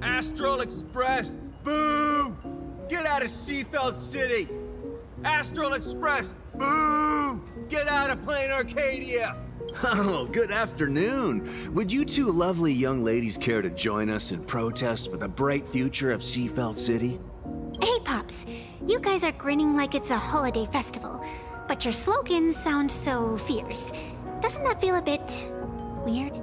Astral Express! Boo! Get out of Seafeld City! Astral Express! Boo! Get out of Plain Arcadia! Oh, good afternoon. Would you two lovely young ladies care to join us in protest for the bright future of Seafeld City? Hey, Pops. You guys are grinning like it's a holiday festival, but your slogans sound so fierce. Doesn't that feel a bit weird?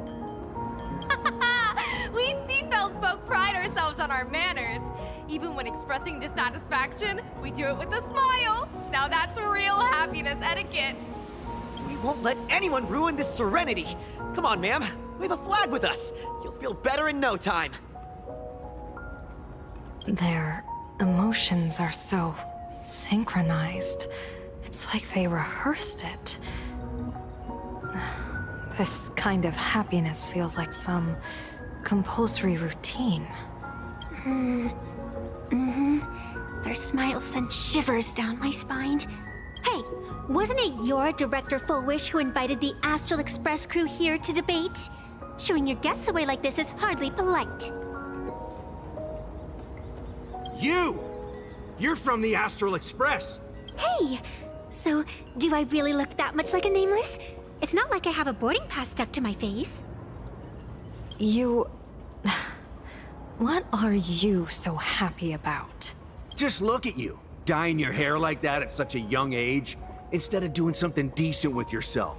We Seafeld folk pride ourselves on our manners. Even when expressing dissatisfaction, we do it with a smile. Now that's real happiness etiquette. We won't let anyone ruin this serenity. Come on, ma'am. Wave a flag with us. You'll feel better in no time. Their emotions are so synchronized. It's like they rehearsed it. This kind of happiness feels like some compulsory routine. Their smiles sent shivers down my spine. Hey, wasn't it your Director Fullwish who invited the Astral Express crew here to debate? Shooing your guests away like this is hardly polite. You're from the Astral Express! Hey! So, do I really look that much like a nameless? It's not like I have a boarding pass stuck to my face. You... What are you so happy about? Just look at you, dyeing your hair like that at such a young age, instead of doing something decent with yourself.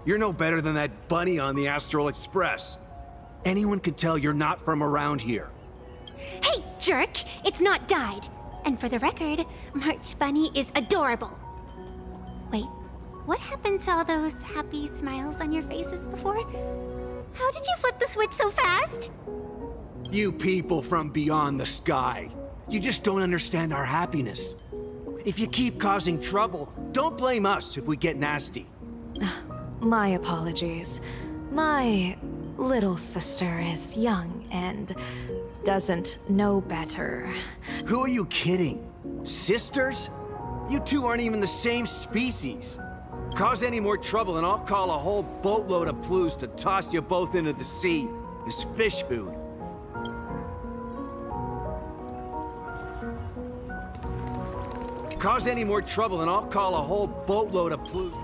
You're no better than that bunny on the Astral Express. Anyone could tell you're not from around here. Hey, jerk! It's not dyed. And for the record, March Bunny is adorable. Wait, what happened to all those happy smiles on your faces before? How did you flip the switch so fast? You people from beyond the sky. You just don't understand our happiness. If you keep causing trouble, don't blame us if we get nasty. My apologies. My little sister is young and doesn't know better. Who are you kidding? Sisters? You two aren't even the same species. Cause any more trouble and I'll call a whole boatload of Ploos to toss you both into the sea as fish food. Cause any more trouble and I'll call a whole boatload of Ploos.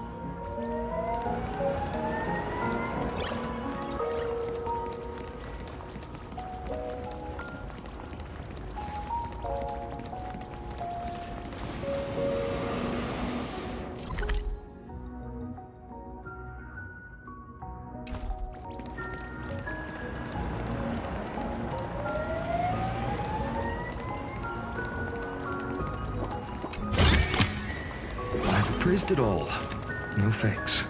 I've appraised it all. No fakes.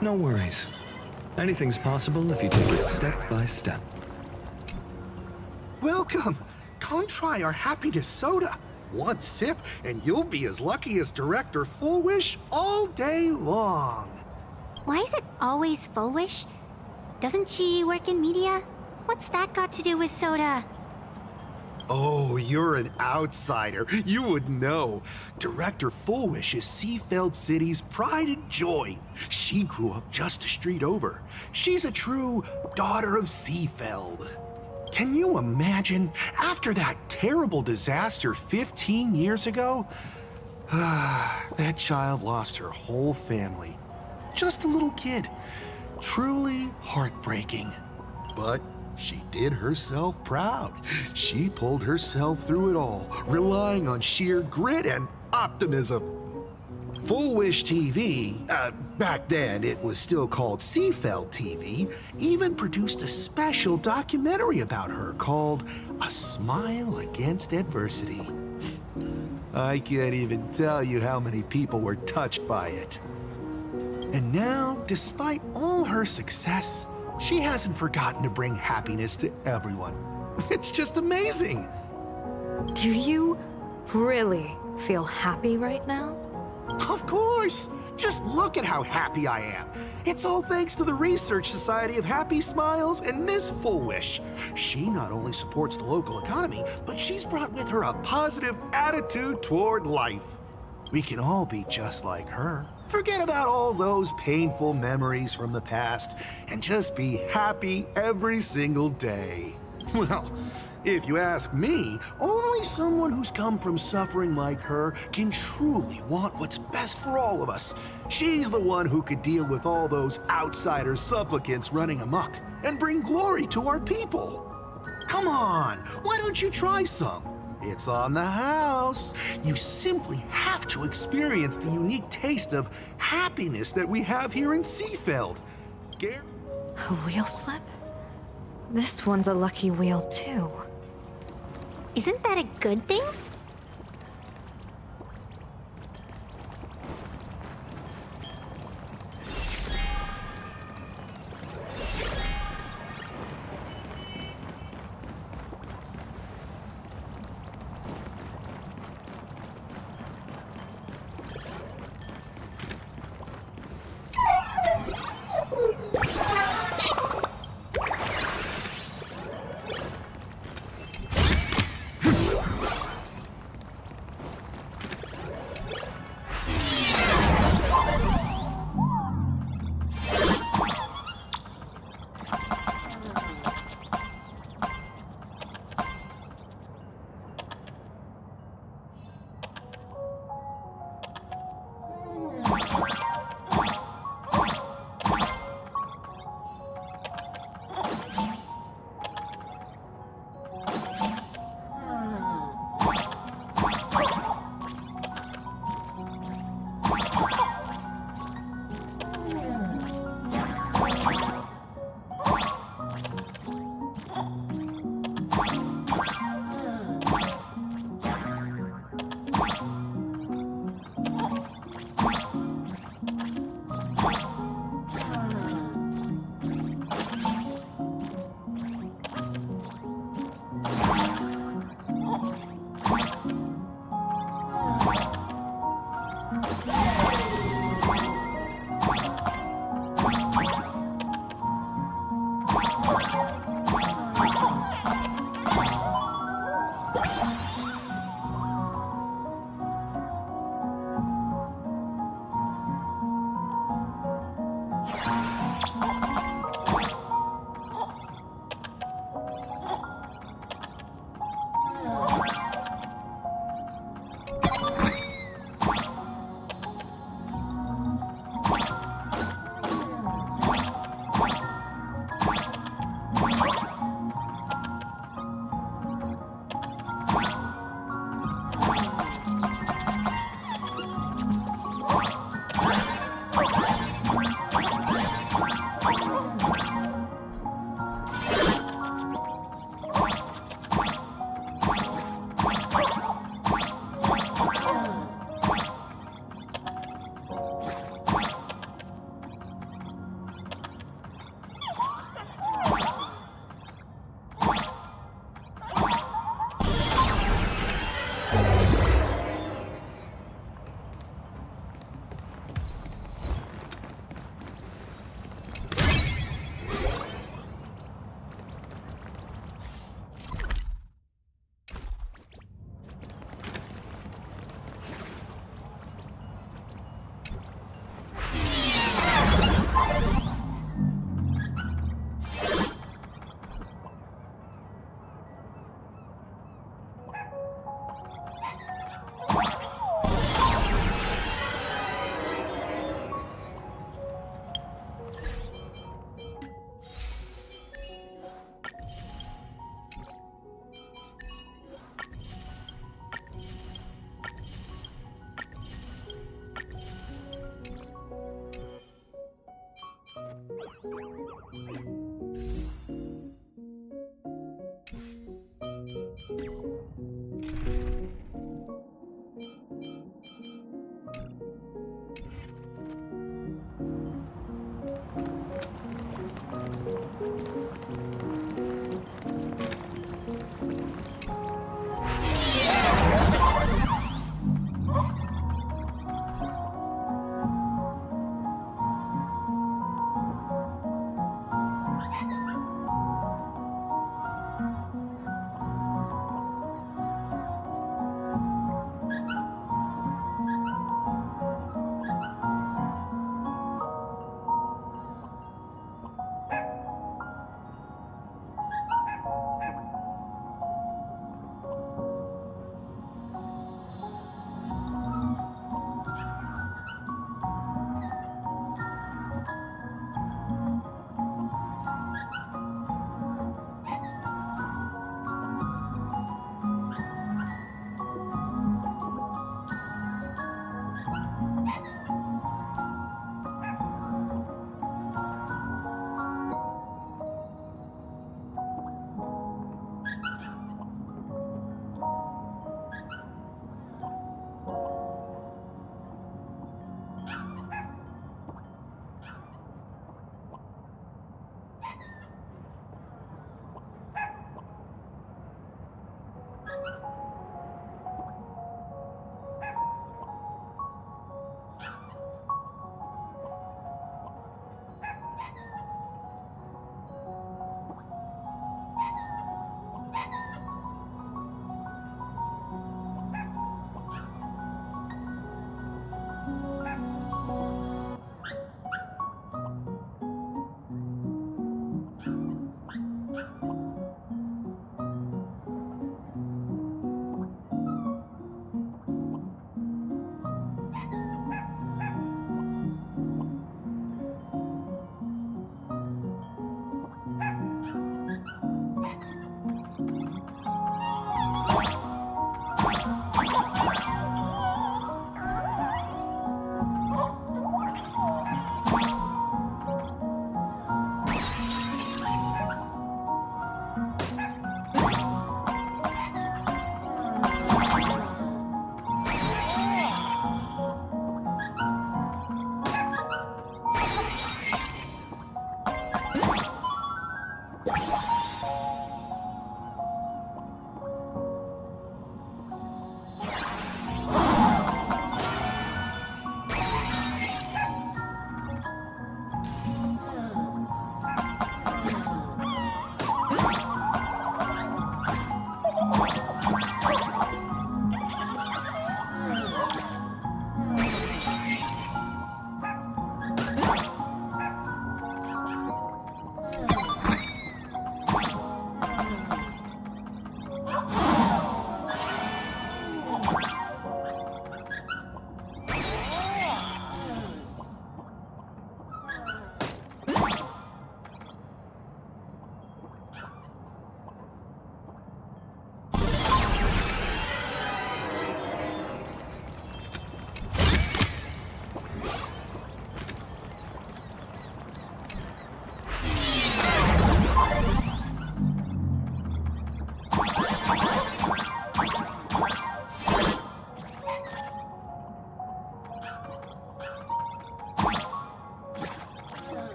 No worries. Anything's possible if you take it step by step. Welcome! Come try our happiness soda. One sip, and you'll be as lucky as Director Fullwish all day long. Why is it always Fullwish? Doesn't she work in media? What's that got to do with soda? Oh, you're an outsider. You would know. Director Fullwish is Seafeld City's pride and joy. She grew up just a street over. She's a true daughter of Seafeld. Can you imagine? After that terrible disaster 15 years ago, that child lost her whole family. Just a little kid. Truly heartbreaking. But she did herself proud. She pulled herself through it all, relying on sheer grit and optimism. Full Wish TV, back then it was still called Seafeld TV, even produced a special documentary about her called A Smile Against Adversity. I can't even tell you how many people were touched by it. And now, despite all her success, she hasn't forgotten to bring happiness to everyone. It's just amazing. Do you really feel happy right now? Of course! Just look at how happy I am. It's all thanks to the Research Society of Happy Smiles and Miss Full Wish. She not only supports the local economy, but she's brought with her a positive attitude toward life. We can all be just like her. Forget about all those painful memories from the past and just be happy every single day. Well, if you ask me, only someone who's come from suffering like her can truly want what's best for all of us. She's the one who could deal with all those outsider supplicants running amok and bring glory to our people. Come on, why don't you try some? It's on the house. You simply have to experience the unique taste of happiness that we have here in Seafeld. A wheel slip? This one's a lucky wheel, too. Isn't that a good thing?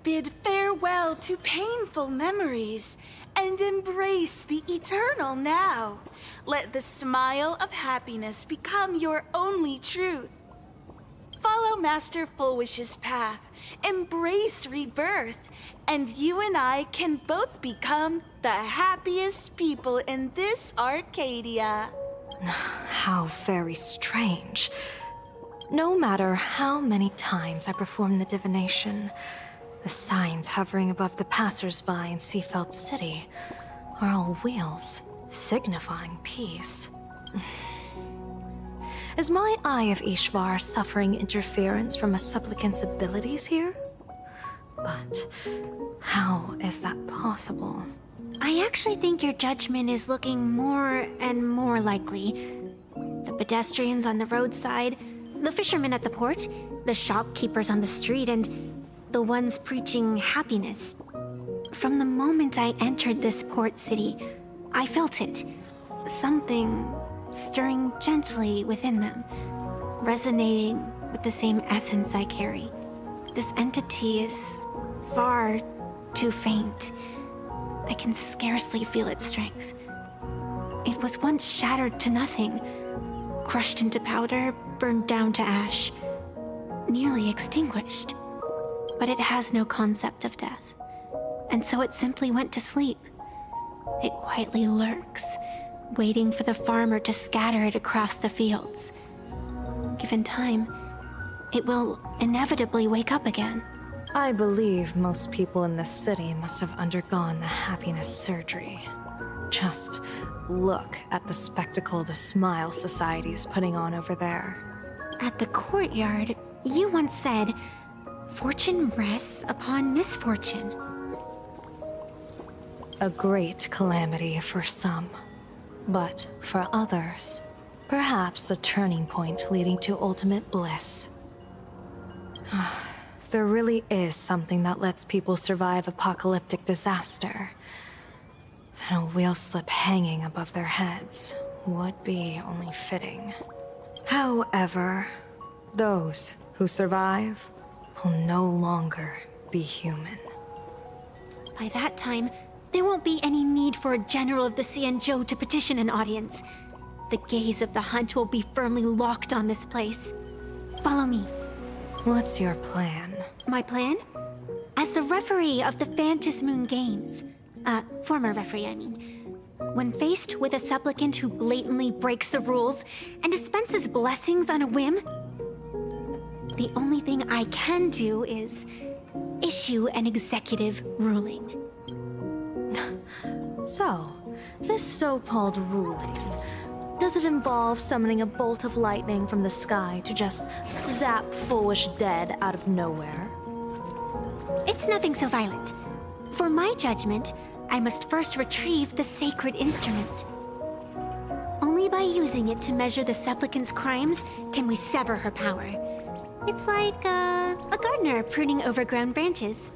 Bid farewell to painful memories and embrace the eternal now. Let the smile of happiness become your only truth. Follow Master Fullwish's path, embrace rebirth, and you and I can both become the happiest people in this Arcadia. How very strange. No matter how many times I perform the divination, the signs hovering above the passers-by in Seafeld City are all wheels, signifying peace. Is my Eye of Ishvar suffering interference from a supplicant's abilities here? But how is that possible? I actually think your judgment is looking more and more likely. The pedestrians on the roadside, the fishermen at the port, the shopkeepers on the street, and the ones preaching happiness. From the moment I entered this port city, I felt it. Something stirring gently within them, resonating with the same essence I carry. This entity is far too faint. I can scarcely feel its strength. It was once shattered to nothing, crushed into powder, burned down to ash, nearly extinguished. But it has no concept of death, and so it simply went to sleep. It quietly lurks, waiting for the farmer to scatter it across the fields. Given time, it will inevitably wake up again. I believe most people in this city must have undergone the happiness surgery. Just look at the spectacle the Smile Society is putting on over there. At the courtyard, you once said, "Fortune rests upon misfortune." A great calamity for some, but for others, perhaps a turning point leading to ultimate bliss. There really is something that lets people survive apocalyptic disaster, then a wheel slip hanging above their heads would be only fitting. However, those who survive will no longer be human. By that time, there won't be any need for a general of the Xianzhou to petition an audience. The gaze of the hunt will be firmly locked on this place. Follow me. What's your plan? My plan? As the referee of the Phantasmoon Games, former referee, I mean, when faced with a supplicant who blatantly breaks the rules and dispenses blessings on a whim, the only thing I can do is issue an executive ruling. So, this so-called ruling, does it involve summoning a bolt of lightning from the sky to just zap foolish dead out of nowhere? It's nothing so violent. For my judgment, I must first retrieve the sacred instrument. Only by using it to measure the supplicant's crimes can we sever her power. It's like a gardener pruning overgrown branches.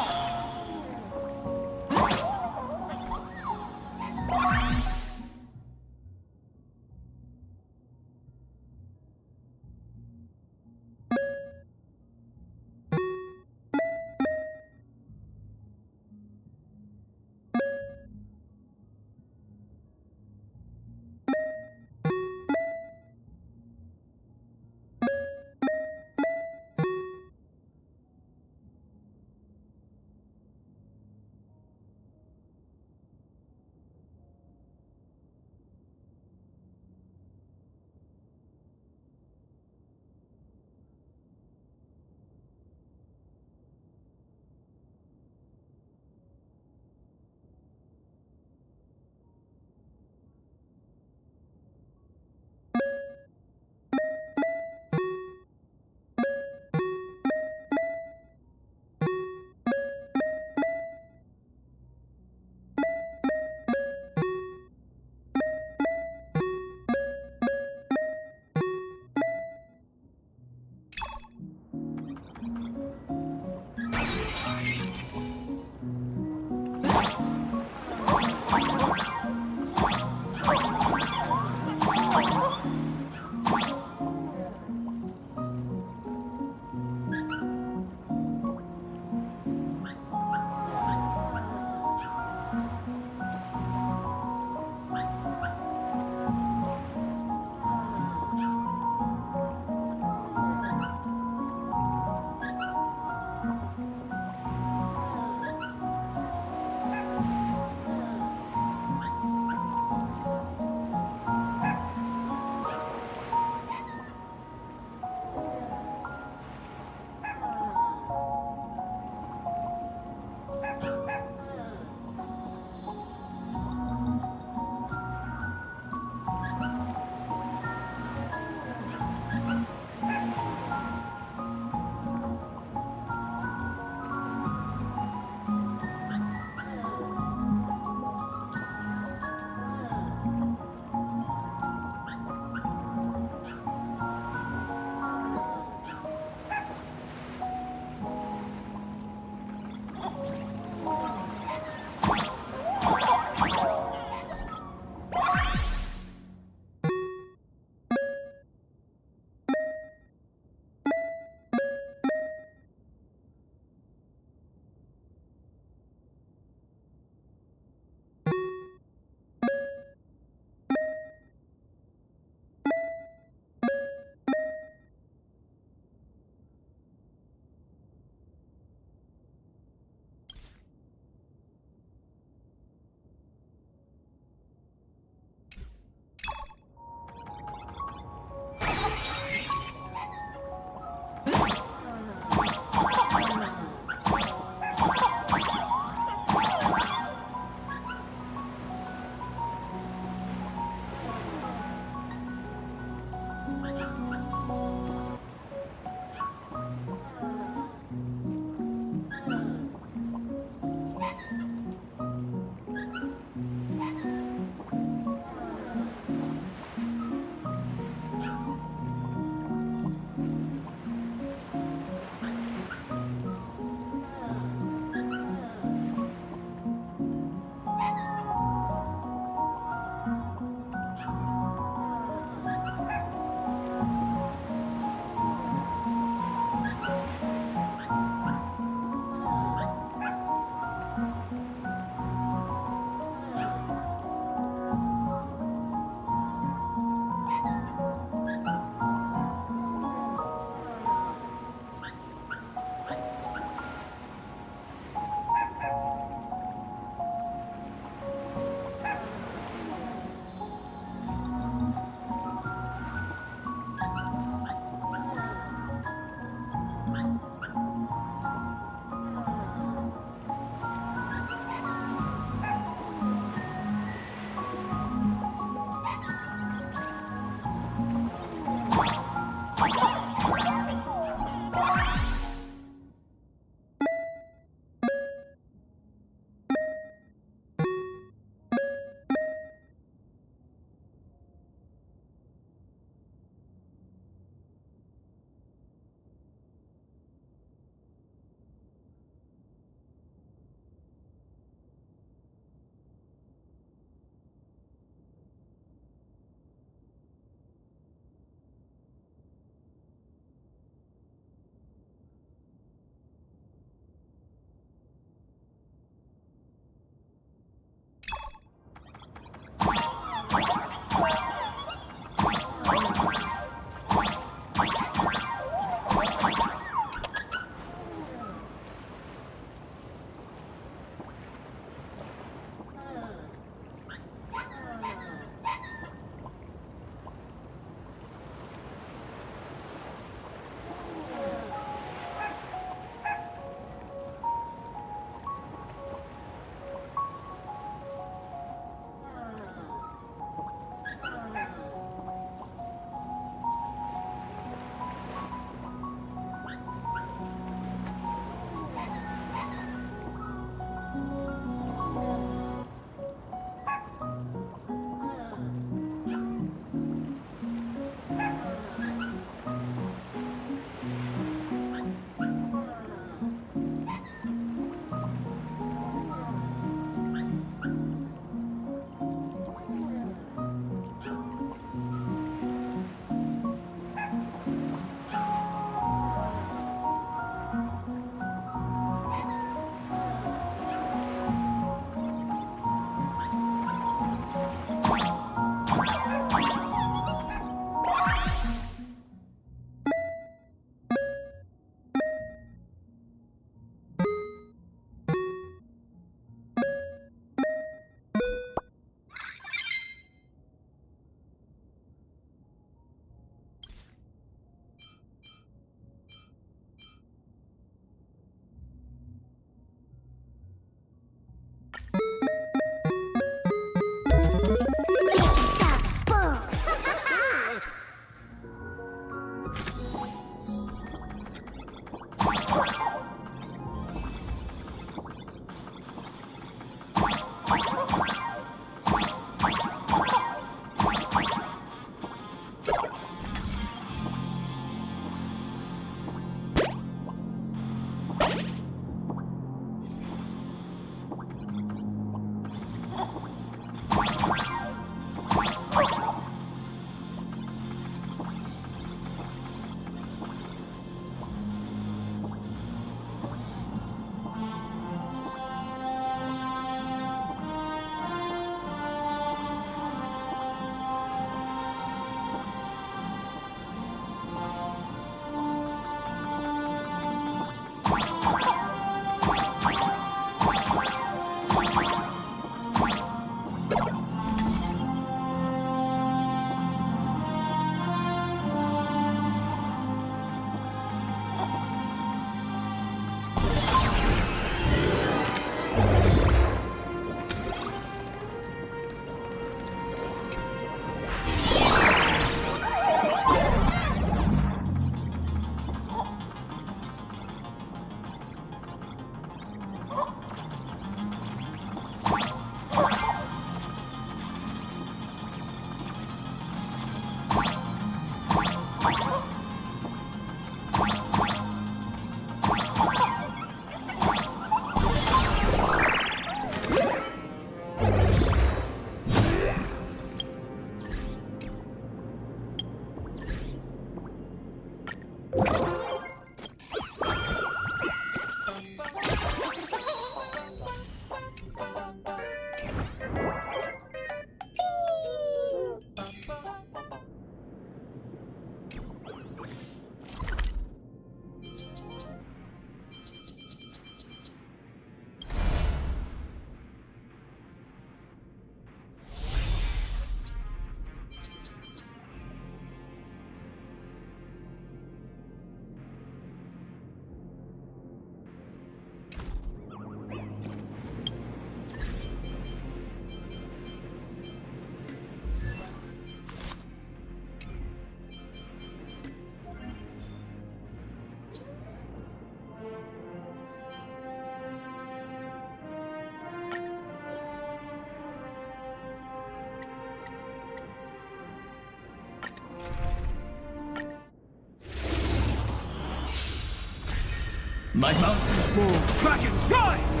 My mountains move back and rise!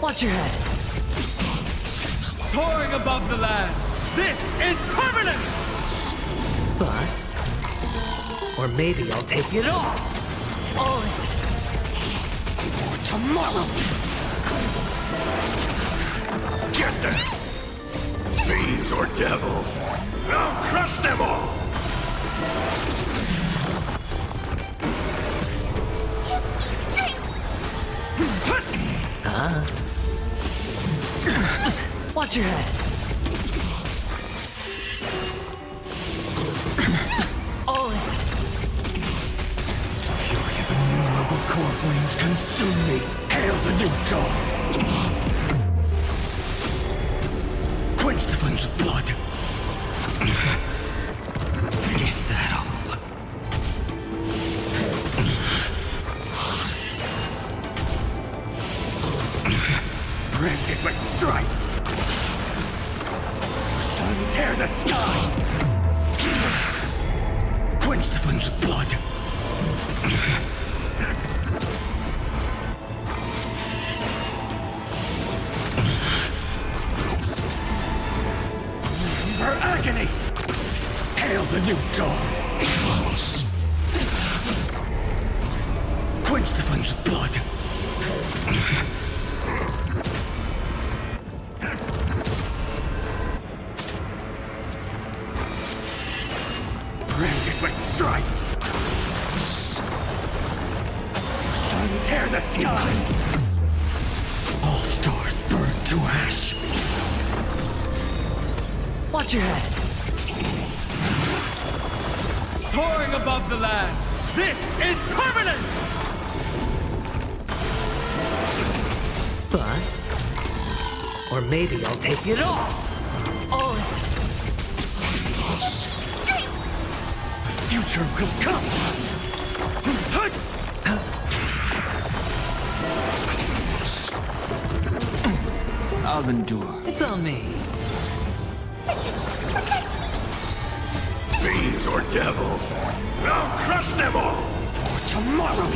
Watch your head. Soaring above the lands, this is permanence! Bust. Or maybe I'll take it all. All in. For tomorrow. Get them! Fiends or devils, I'll crush them all! Watch your head. All in. Fury of innumerable core flames consume me. Hail the new dawn! Quench the flames of blood. Is that all? Branded with strife! Sun, tear the sky! Quench the flames of blood! Her agony! Hail the new dawn! Quench the flames of blood! Branded with strife! Sun, tear the sky! All stars burn to ash! Watch your head. Soaring above the lands, this is permanence! Bust. Or maybe I'll take it all. All in. Future will come! I'll endure. It's on me. Fiends or devils, I'll crush them all! For tomorrow!